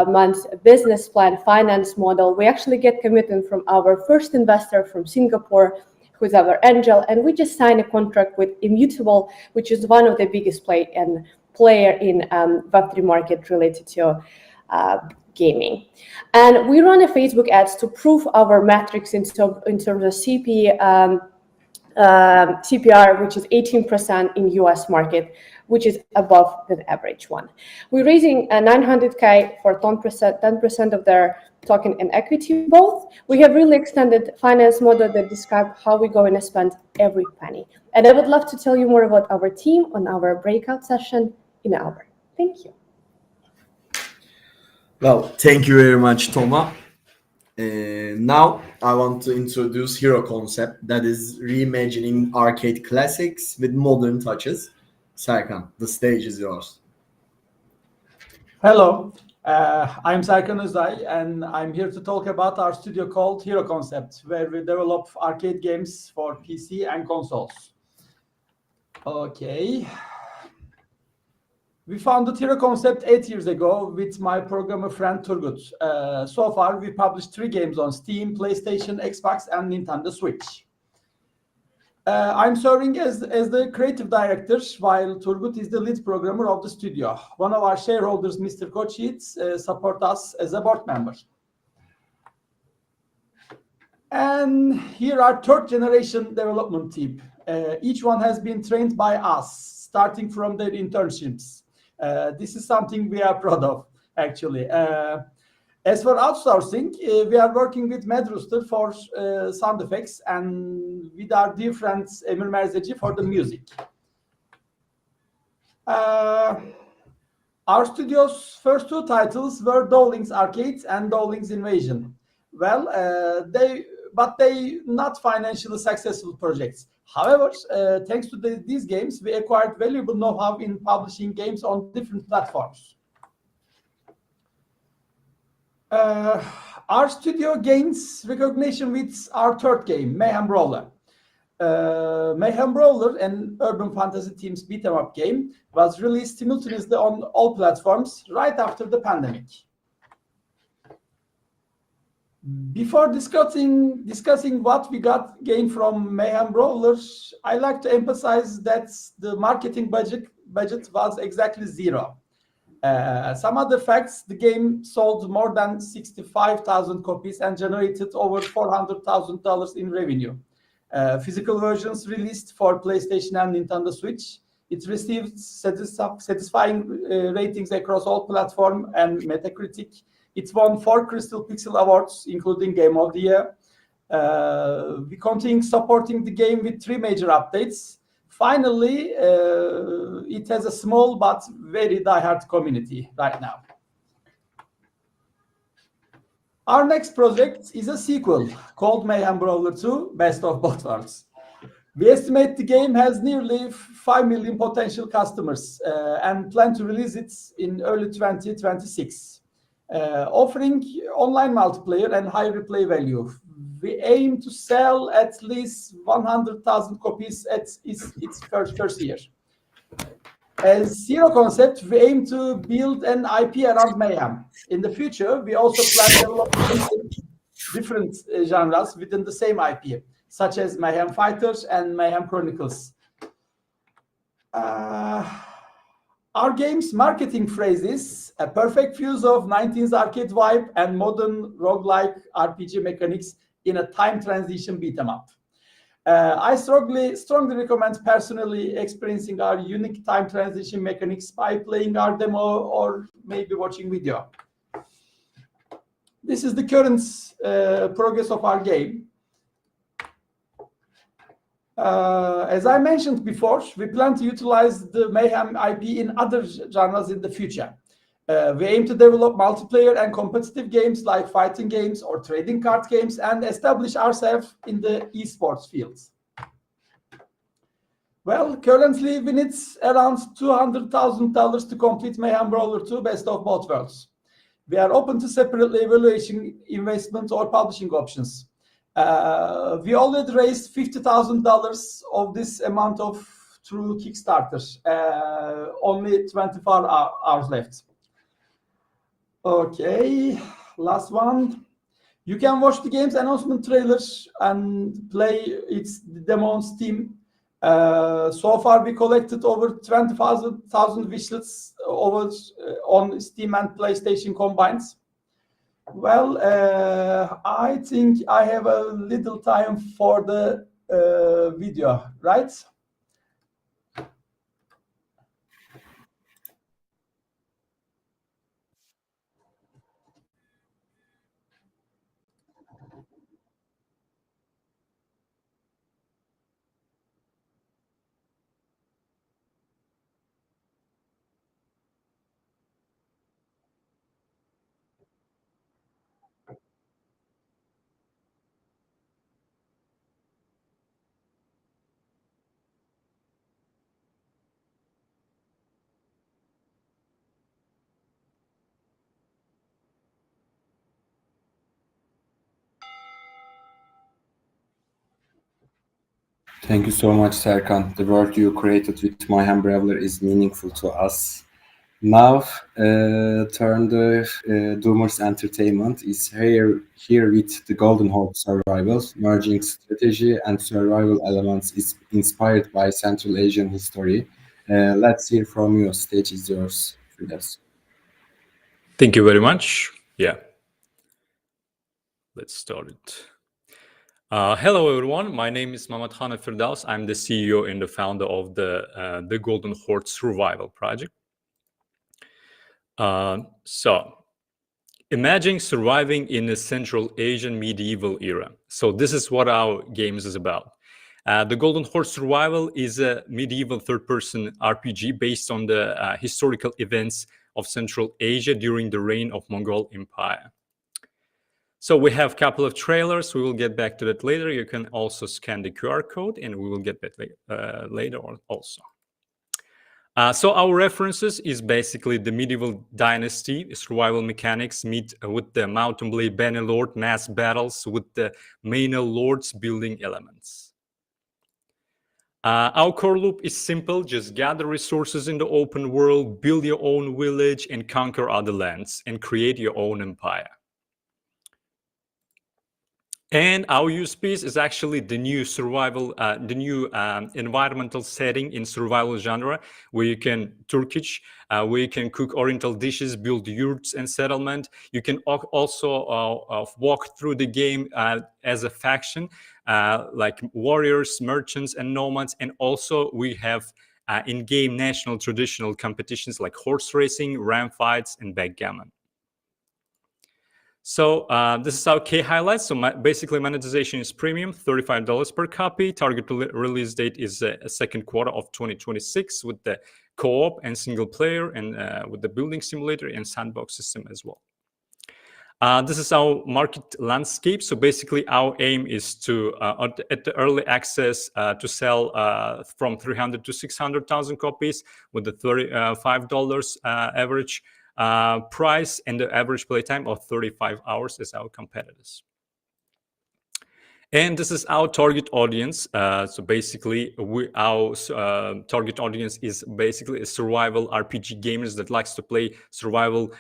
month's business plan, finance model. We actually get commitment from our first investor from Singapore, who's our angel, and we just signed a contract with Immutable, which is one of the biggest player in Web3 market related to gaming. And we run a Facebook ads to prove our metrics in terms of CPR, which is 18% in US market, which is above the average one. We're raising 900K for 10% of their token and equity both. We have really extended finance model that describe how we're going to spend every penny. And I would love to tell you more about our team on our breakout session in an hour. Thank you. Well, thank you very much, Toma. Now I want to introduce Hero Concept, that is reimagining arcade classics with modern touches. Serkan, the stage is yours. Hello, I'm Serkan Özay, and I'm here to talk about our studio called Hero Concept, where we develop arcade games for PC and consoles. Okay. We founded Hero Concept 8 years ago with my programmer friend Turgut. So far, we published 3 games on Steam, PlayStation, Xbox, and Nintendo Switch. I'm serving as the creative director, while Turgut is the lead programmer of the studio. One of our shareholders, Mr. Kochit, support us as a board member. And here are third generation development team. Each one has been trained by us, starting from their internships. This is something we are proud of, actually. As for outsourcing, we are working with Medrooster for sound effects and with our dear friends Emir Merzeci for the music. Our studio's first 2 titles were Dowling's Arcade and Dowling's Invasion. Well, they not financially successful projects. However, thanks to these games, we acquired valuable know-how in publishing games on different platforms. Our studio gains recognition with our third game, Mayhem Brawler. Mayhem Brawler, an urban fantasy team's beat-em-up game, was released simultaneously on all platforms right after the pandemic. Before discussing what we gained from Mayhem Brawler, I like to emphasize that the marketing budget was exactly 0. Some other facts: the game sold more than 65,000 copies and generated over $400,000 in revenue. Physical versions released for PlayStation and Nintendo Switch. It received satisfying ratings across all platforms and Metacritic. It won 4 Crystal Pixel Awards, including Game of the Year. We continue supporting the game with 3 major updates. Finally, it has a small but very diehard community right now. Our next project is a sequel called Mayhem Brawler 2, Best of Both Worlds. We estimate the game has nearly 5 million potential customers and plan to release it in early 2026. Offering online multiplayer and high replay value. We aim to sell at least 100,000 copies at its first year. As Hero Concept, we aim to build an IP around Mayhem. In the future, we also plan to develop different genres within the same IP, such as Mayhem Fighters and Mayhem Chronicles. Our game's marketing phrase is a perfect fuse of 19th arcade vibe and modern roguelike RPG mechanics in a time transition beat-em-up. I strongly recommend personally experiencing our unique time transition mechanics by playing our demo or maybe watching video. This is the current progress of our game. As I mentioned before, we plan to utilize the Mayhem IP in other genres in the future. We aim to develop multiplayer and competitive games like fighting games or trading card games and establish ourselves in the esports fields. Well, currently we need around $200,000 to complete Mayhem Brawler 2 Best of Both Worlds. We are open to separately evaluation, investment, or publishing options. We already raised $50,000 of this amount through Kickstarter. Only 24 hours left. Okay, last one. You can watch the game's announcement trailers and play its demo on Steam. So far, we collected over 20,000 wishlets over on Steam and PlayStation combined. Well, I think I have a little time for the video, right? Thank you so much, Serkan. The work you created with Mayhem Brawler is meaningful to us. Now, turn the Doomers Entertainment is here with the Golden Horde Survival, merging strategy and survival elements is inspired by Central Asian history. Let's hear from you. Stage is yours, Firdevs. Thank you very much. Yeah. Let's start it. Hello, everyone. My name is Mehmet Hana Firdaus. I'm the CEO and the founder of the Golden Horde Survival Project. So, imagine surviving in the Central Asian medieval era. So this is what our games is about. The Golden Horde Survival is a medieval third-person RPG based on the historical events of Central Asia during the reign of Mongol Empire. So we have a couple of trailers. We will get back to that later. You can also scan the QR code, and we will get that later on also. So our references is basically the medieval dynasty, survival mechanics meet with the Mount and Blade Bannerlord mass battles with the Manor Lords building elements. Our core loop is simple. Just gather resources in the open world, build your own village, and conquer other lands, and create your own empire. And our USP is actually the new survival, the new environmental setting in survival genre, where you can Turkish, where you can cook Oriental dishes, build yurts and settlement. You can also walk through the game as a faction, like warriors, merchants, and nomads. And also we have in-game national traditional competitions like horse racing, ram fights, and backgammon. So this is our key highlights. So basically monetization is premium, $35 per copy. Target release date is second quarter of 2026 with the co-op and single player and with the building simulator and sandbox system as well. This is our market landscape. So basically our aim is to, at the early access, to sell from 300 to 600,000 copies with the $35 average price and the average playtime of 35 hours as our competitors. And this is our target audience. So basically, our target audience is basically a survival RPG gamers that likes to play survival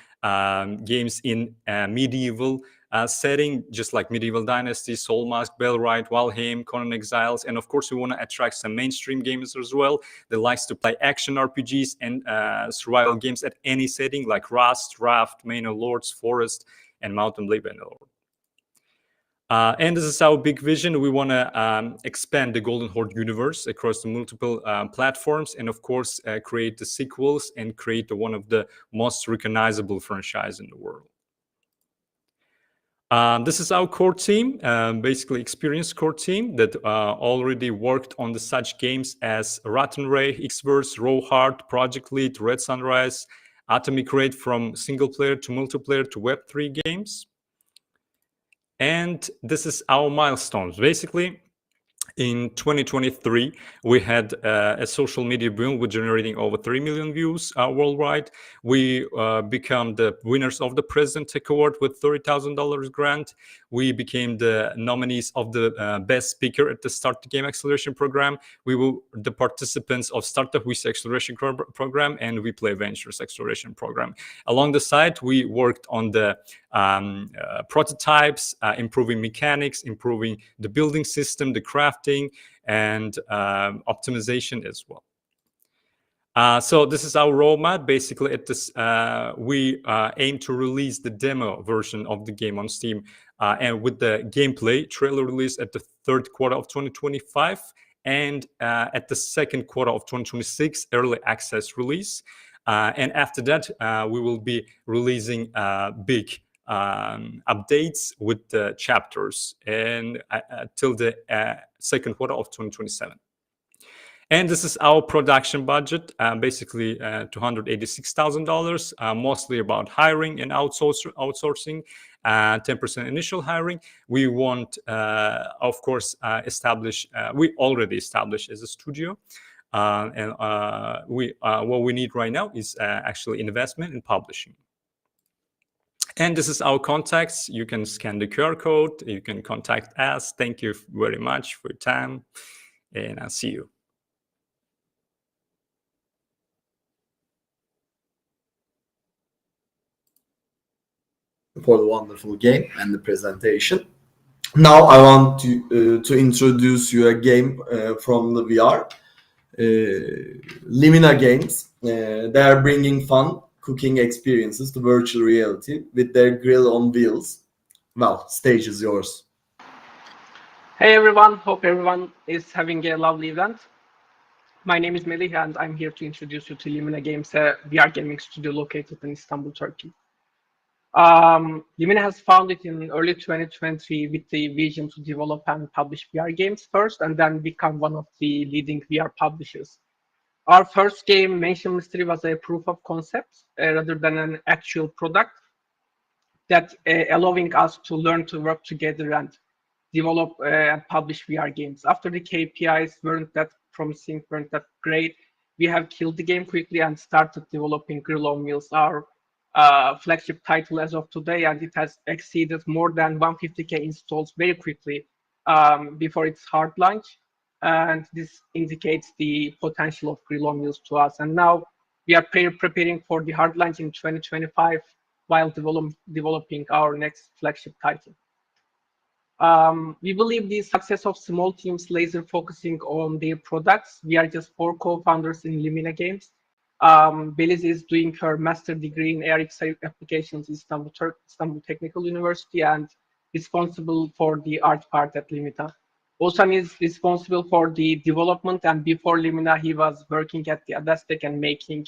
games in medieval setting, just like Medieval Dynasty, Soul Mask, Bellrite, Valheim, Conan Exiles, and of course we want to attract some mainstream gamers as well that likes to play action RPGs and survival games at any setting like Rust, Raft, Manor Lords, Forest, and Mount and Blade Bannerlord. And this is our big vision. We want to expand the Golden Horde universe across the multiple platforms, and of course create the sequels and create one of the most recognizable franchise in the world. This is our core team, basically experienced core team that already worked on the such games as Rotten Ray, Xverse, Rowheart, Project Lead, Red Sunrise, Atomic Raid from single player to multiplayer to Web3 games. And this is our milestones. Basically, in 2023, we had a social media boom with generating over 3 million views worldwide. We become the winners of the President Tech Award with $30,000 grant. We became the nominees of the Best Speaker at the Start the Game Acceleration Program. We were the participants of Startup Week Acceleration Program and WePlay Ventures Acceleration Program. Along the side, we worked on the prototypes, improving mechanics, improving the building system, the crafting, and optimization as well. So this is our roadmap. Basically, at this, we aim to release the demo version of the game on Steam, and with the gameplay trailer release at the third quarter of 2025, and at the second quarter of 2026, early access release. And after that, we will be releasing big updates with the chapters, and till the second quarter of 2027. And this is our production budget, basically $286,000, mostly about hiring and outsourcing, 10% initial hiring. We want, of course, we already established as a studio. And what we need right now is actually investment in publishing. And this is our contacts. You can scan the QR code. You can contact us. Thank you very much for your time, and I'll see you. For the wonderful game and the presentation. Now I want to introduce you a game from the VR. Limina Games. They are bringing fun cooking experiences to virtual reality with their grill on wheels. Well, stage is yours. Hey everyone, hope everyone is having a lovely event. My name is Melih and I'm here to introduce you to Limina Games, a VR gaming studio located in Istanbul, Turkey. Limina has founded in early 2020 with the vision to develop and publish VR games first and then become one of the leading VR publishers. Our first game, Mansion Mystery, was a proof of concept rather than an actual product that allowing us to learn to work together and develop and publish VR games. After the KPIs weren't that promising, weren't that great, we have killed the game quickly and started developing Grill on Wheels, our flagship title as of today, and it has exceeded more than 150K installs very quickly before its hard launch. And this indicates the potential of Grill on Wheels to us. And now we are preparing for the hard launch in 2025 while developing our next flagship title. We believe the success of small teams laser focusing on their products. We are just 4 co-founders in Limina Games. Beliz is doing her master degree in ARX applications in Istanbul Technical University and responsible for the art part at Limina. Osan is responsible for the development, and before Limina, he was working at the Adastec and making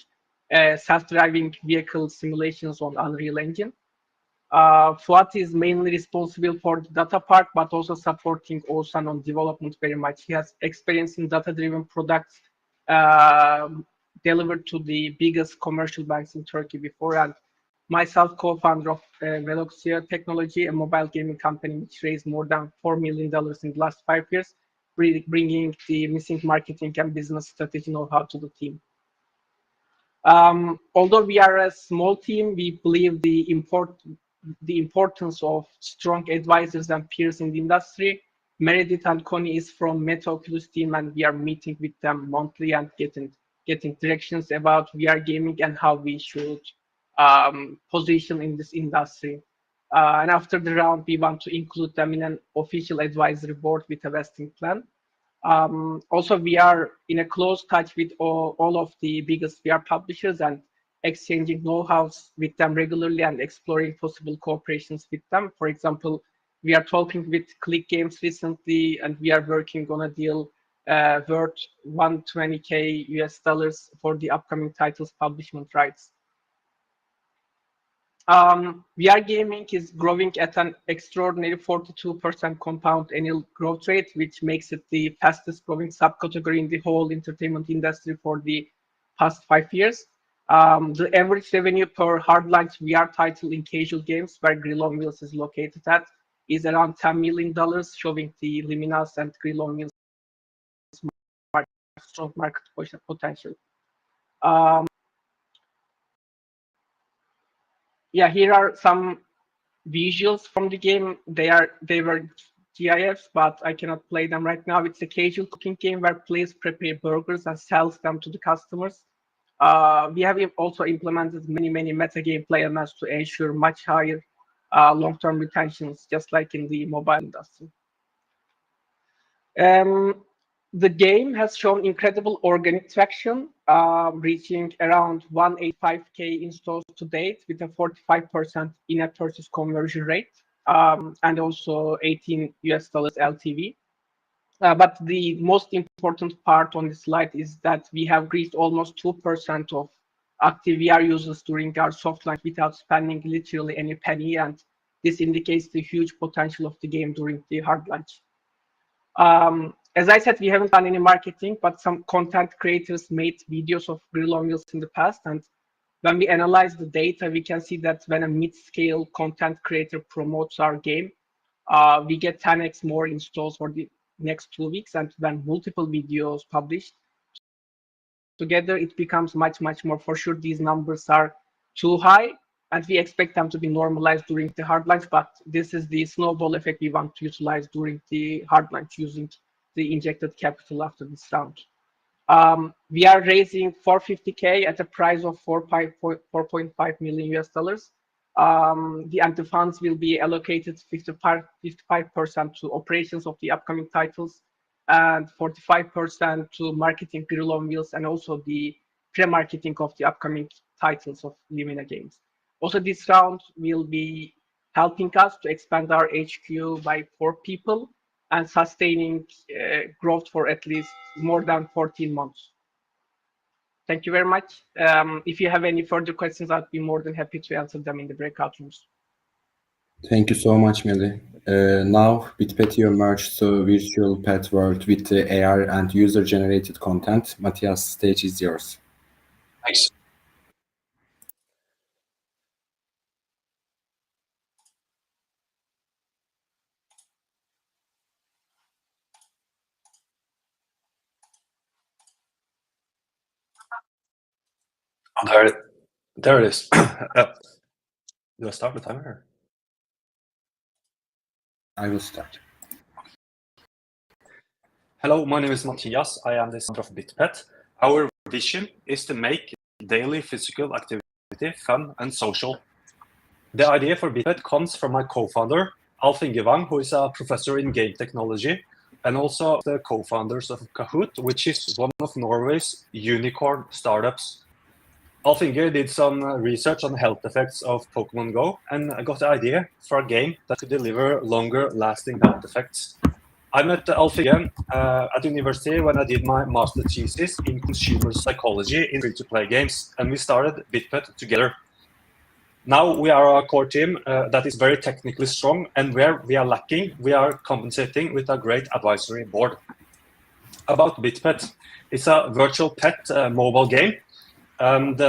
self-driving vehicle simulations on Unreal Engine. Fuat is mainly responsible for the data part, but also supporting Osan on development very much. He has experience in data-driven products delivered to the biggest commercial banks in Turkey before, and myself, co-founder of Vellichor Technology, a mobile gaming company which raised more than $4 million in the last 5 years, bringing the missing marketing and business strategy know-how to the team. Although we are a small team, we believe the importance of strong advisors and peers in the industry. Meredith and Connie is from Meta Oculus team, and we are meeting with them monthly and getting directions about VR gaming and how we should position in this industry. And after the round, we want to include them in an official advisory board with a vesting plan. Also, we are in a close touch with all of the biggest VR publishers and exchanging know-hows with them regularly and exploring possible cooperations with them. For example, we are talking with Kyf Games recently, and we are working on a deal worth $120K US for the upcoming titles publishment rights. VR gaming is growing at an extraordinary 42% compound annual growth rate, which makes it the fastest growing subcategory in the whole entertainment industry for the past 5 years. The average revenue per hard launch VR title in casual games, where Grill on Wheels is located at, is around $10 million, showing the Limina's and Grill on Wheels strong market potential. Yeah, here are some visuals from the game. They were GIFs, but I cannot play them right now. It's a casual cooking game where players prepare burgers and sells them to the customers. We have also implemented many meta gameplay elements to ensure much higher long-term retentions, just like in the mobile industry. The game has shown incredible organic traction, reaching around 185K installs to date with a 45% in-app purchase conversion rate, and also $18 LTV. But the most important part on this slide is that we have reached almost 2% of active VR users during our soft launch without spending literally any penny, and this indicates the huge potential of the game during the hard launch. As I said, we haven't done any marketing, but some content creators made videos of grill on wheels in the past. And when we analyze the data, we can see that when a mid-scale content creator promotes our game, we get 10x more installs for the next 2 weeks. And when multiple videos published together, it becomes much more. For sure, these numbers are too high, and we expect them to be normalized during the hard launch, but this is the snowball effect we want to utilize during the hard launch using the injected capital after this round. We are raising 450K at a price of $4.5 million. The funds will be allocated 55% to operations of the upcoming titles and 45% to marketing Grill on Wheels and also the pre-marketing of the upcoming titles of Liina Games. Also, this round will be helping us to expand our HQ by 4 people and sustaining growth for at least more than 14 months. Thank you very much. If you have any further questions, I'd be more than happy to answer them in the breakout rooms. Thank you so much, Millie. Now, BitPet merged to virtual pet world with the AR and user-generated content. Matthias, stage is yours. Thanks. Oh, there it is. Do I start the timer? I will start. Hello, my name is Matthias. I am the founder of BitPet. Our vision is to make daily physical activity fun and social. The idea for BitPet comes from my co-founder, Alf Inge Wang, who is a professor in game technology, and also the co-founders of Kahoot, which is one of Norway's unicorn startups. Alf Inge did some research on the health effects of Pokemon Go and got the idea for a game that could deliver longer lasting health effects. I met Alf Inge at university when I did my master thesis in consumer psychology in free-to-play games, and we started BitPet together. Now we are a core team that is very technically strong, and where we are lacking, we are compensating with a great advisory board. About BitPet, it's a virtual pet mobile game. And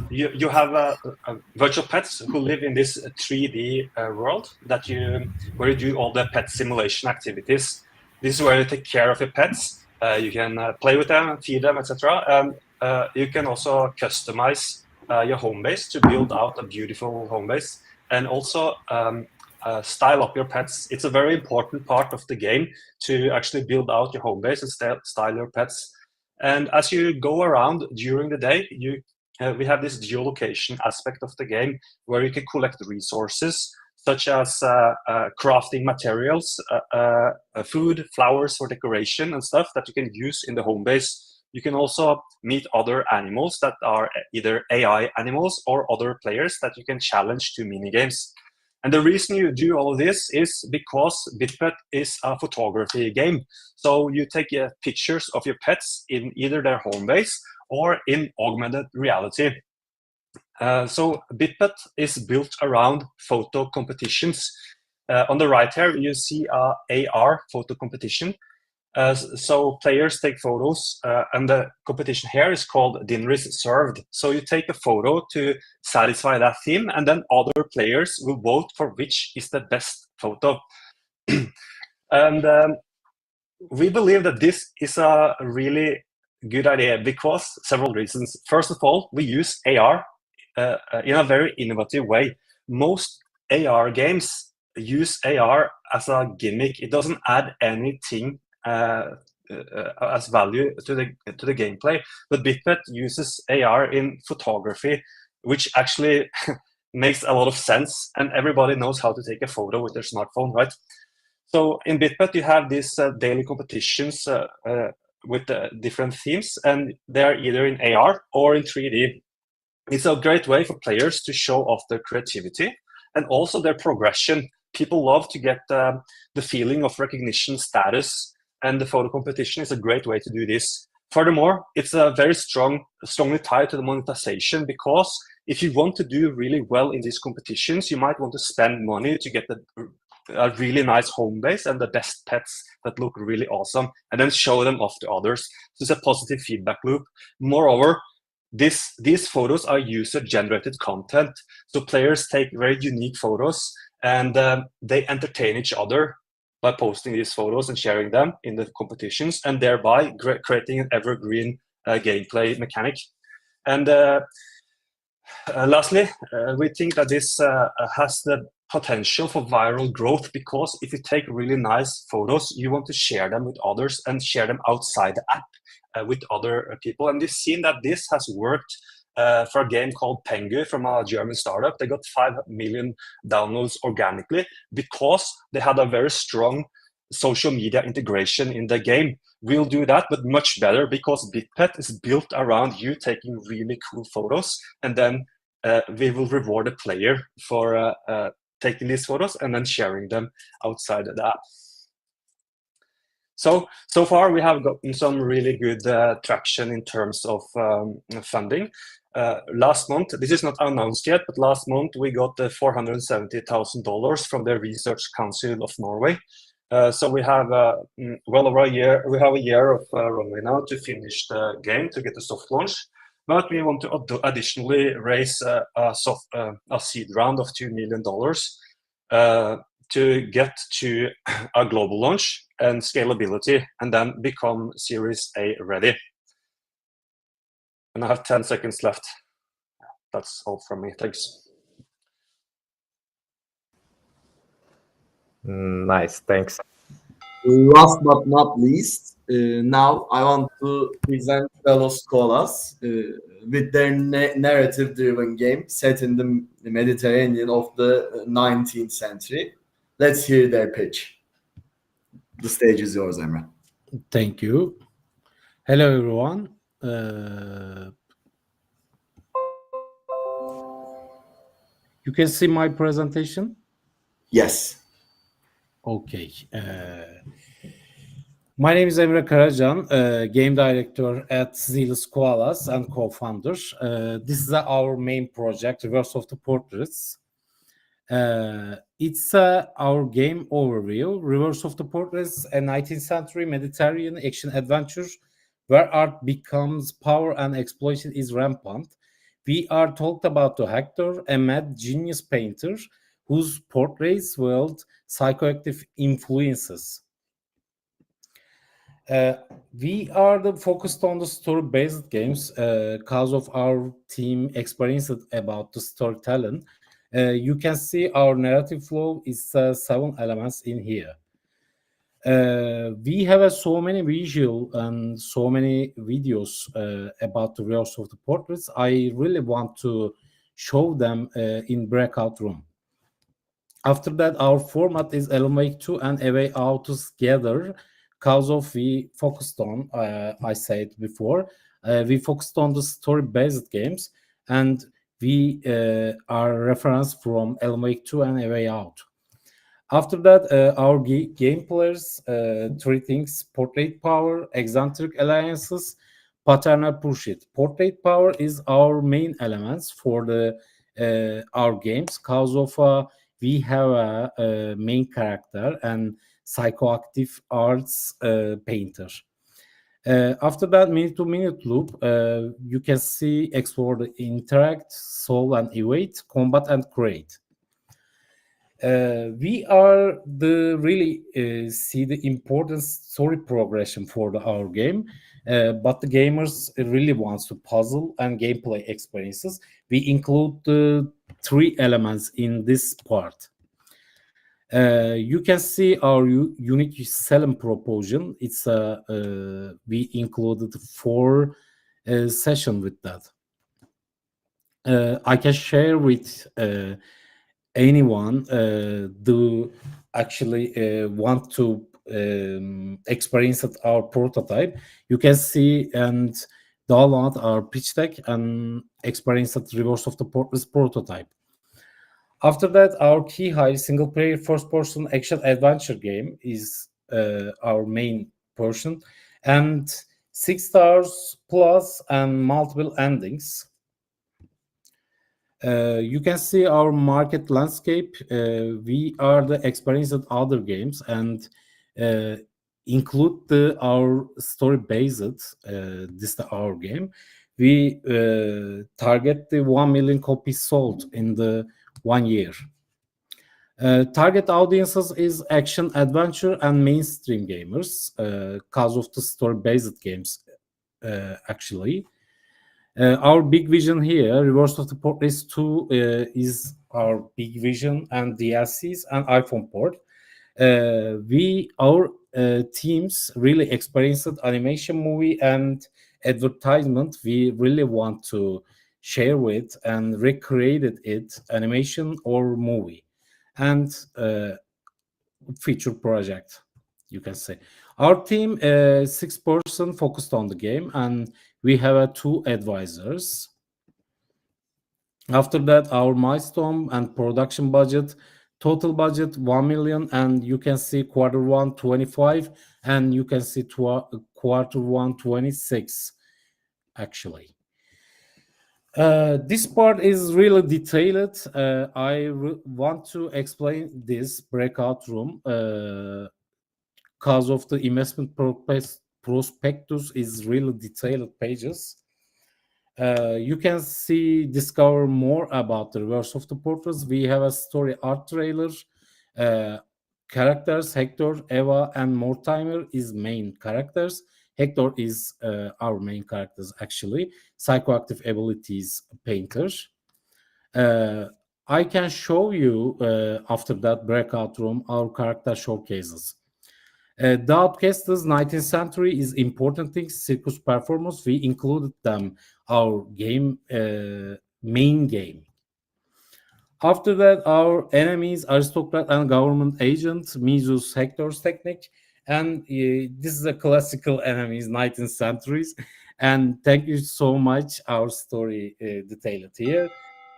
you have virtual pets who live in this 3D world where you do all the pet simulation activities. This is where you take care of your pets. You can play with them, feed them, etc. And you can also customize your home base to build out a beautiful home base, and also style up your pets. It's a very important part of the game to actually build out your home base and style your pets. And as you go around during the day, we have this geolocation aspect of the game where you can collect resources such as crafting materials, food, flowers for decoration and stuff that you can use in the home base. You can also meet other animals that are either AI animals or other players that you can challenge to minigames. And the reason you do all of this is because BitPet is a photography game. So you take pictures of your pets in either their home base or in augmented reality. So BitPet is built around photo competitions. On the right here, you see a AR photo competition. So players take photos, and the competition here is called Dinneris Served. So you take a photo to satisfy that theme, and then other players will vote for which is the best photo. And we believe that this is a really good idea because several reasons. First of all, we use AR in a very innovative way. Most AR games use AR as a gimmick. It doesn't add anything as value to the gameplay, but BitPet uses AR in photography, which actually makes a lot of sense, and everybody knows how to take a photo with their smartphone, right? So in BitPet, you have these daily competitions with different themes, and they are either in AR or in 3D. It's a great way for players to show off their creativity and also their progression. People love to get the feeling of recognition, status, and the photo competition is a great way to do this. Furthermore, it's very strongly tied to the monetization, because if you want to do really well in these competitions, you might want to spend money to get a really nice home base and the best pets that look really awesome, and then show them off to others. So it's a positive feedback loop. Moreover, these photos are user-generated content, so players take very unique photos and they entertain each other by posting these photos and sharing them in the competitions, and thereby creating an evergreen gameplay mechanic. And lastly, we think that this has the potential for viral growth, because if you take really nice photos, you want to share them with others and share them outside the app with other people. And we've seen that this has worked for a game called Pengu from a German startup. They got 5 million downloads organically because they had a very strong social media integration in the game. We'll do that, but much better, because BitPet is built around you taking really cool photos, and then we will reward the player for taking these photos and then sharing them outside the app. So far we have gotten some really good traction in terms of funding. Last month, this is not announced yet, but last month we got $470,000 from the Research Council of Norway. So we have well over a year. We have a year of runway now to finish the game, to get the soft launch. But we want to additionally raise a seed round of $2 million to get to a global launch and scalability, and then become Series A ready. And I have 10 seconds left. That's all from me. Thanks. Nice, thanks. Last but not least, now I want to present fellows Koalas with their narrative-driven game set in the Mediterranean of the 19th century. Let's hear their pitch. The stage is yours, Emre. Thank you. Hello, everyone. You can see my presentation? Yes. Okay. My name is Emre Karacan, game director at Zealous Koalas and co-founder. This is our main project, Reverse of the Portraits. It's our game overview. Reverse of the Portraits, a 19th century Mediterranean action adventure where art becomes power and exploitation is rampant. We are talked about to Hector, a mad genius painter whose portraits wield psychoactive influences. We are focused on the story-based games because of our team experience about the storytelling. You can see our narrative flow is 7 elements in here. We have so many visual and so many videos about the Reverse of the Portraits. I really want to show them in breakout room. After that, our format is Alan Wake 2 and A Way Out together because of we focused on, I said before, we focused on the story-based games, and we are referenced from Alan Wake 2 and A Way Out. After that, our game players, 3 things: portrait power, eccentric alliances, paternal pursuit. Portrait power is our main elements for the our games because of we have a main character and psychoactive arts painter. After that minute-to-minute loop, you can see, explore, the interact, solve and evade, combat and create. We are really see the important story progression for our game, but the gamers really wants to puzzle and gameplay experiences. We include the 3 elements in this part. You can see our unique selling proposition. It's we included 4 sessions with that. I can share with anyone do actually want to experience our prototype, you can see and download our pitch deck and experience the reverse of the portless prototype. After that, our key high single-player first-person action adventure game is our main portion, and 6 stars plus and multiple endings. You can see our market landscape. We are the experienced other games and include our story-based. This is our game. We target the 1 million copies sold in the 1 year. Target audiences is action, adventure, and mainstream gamers because of the story-based games, actually. Our big vision here, Reverse of the Port Race 2 is our big vision and DLCs and iPhone port. Our teams really experienced animation movie and advertisement. We really want to share with and recreated it, animation or movie, and feature project, you can say. Our team, 6 person focused on the game, and we have 2 advisors. After that, our milestone and production budget, total budget 1 million, and you can see Q1 25, and you can see Q1 26, actually. This part is really detailed. I want to explain this breakout room because of the investment prospectus is really detailed pages. You can discover more about the reverse of the portals. We have a story art trailer. Characters, Hector, Eva, and Mortimer is main characters. Hector is our main characters, actually. Psychoactive abilities painter. I can show you after that breakout room our character showcases. The Outcasts 19th century is important things, circus performance. We included them our game, main game. After that, our enemies, aristocrat and government agent, Mizus Hector's technique. And this is a classical enemies, 19th centuries. And thank you so much, our story detailed here.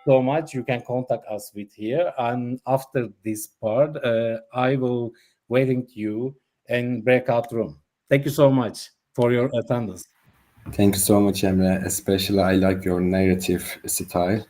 So much you can contact us with here. And after this part, I will waiting you in breakout room. Thank you so much for your attendance. Thank you so much, Emre. Especially I like your narrative style.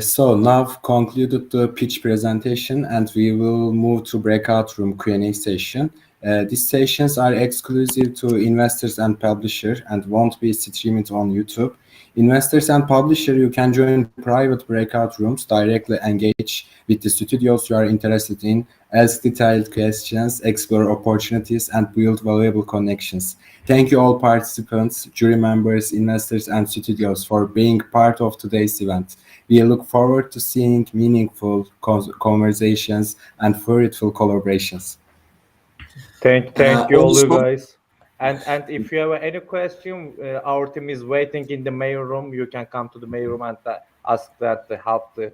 So now concluded the pitch presentation, and we will move to breakout room Q&A session. These sessions are exclusive to investors and publisher and won't be streamed on YouTube. Investors and publisher, you can join private breakout rooms, directly engage with the studios you are interested in, ask detailed questions, explore opportunities, and build valuable connections. Thank you all participants, jury members, investors, and studios for being part of today's event. We look forward to seeing meaningful conversations and fruitful collaborations. Thank you all, you guys. And if you have any question, our team is waiting in the mail room. You can come to the mail room and ask that to help the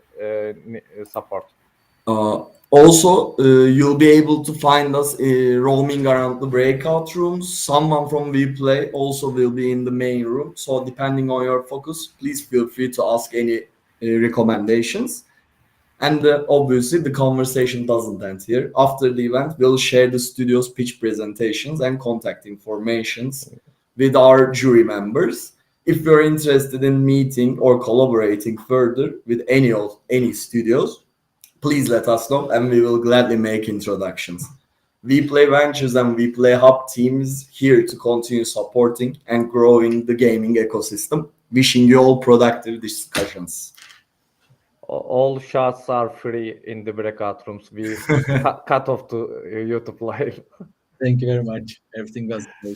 support. Also, you'll be able to find us roaming around the breakout rooms. Someone from WePlay also will be in the main room. So depending on your focus, please feel free to ask any recommendations. And obviously, the conversation doesn't end here. After the event, we'll share the studio's pitch presentations and contact informations with our jury members. If you're interested in meeting or collaborating further with any studios, please let us know and we will gladly make introductions. WePlay Ventures and WePlay HUB teams here to continue supporting and growing the gaming ecosystem. Wishing you all productive discussions. All shots are free in the breakout rooms. We cut off to YouTube live. Thank you very much. Everything was great.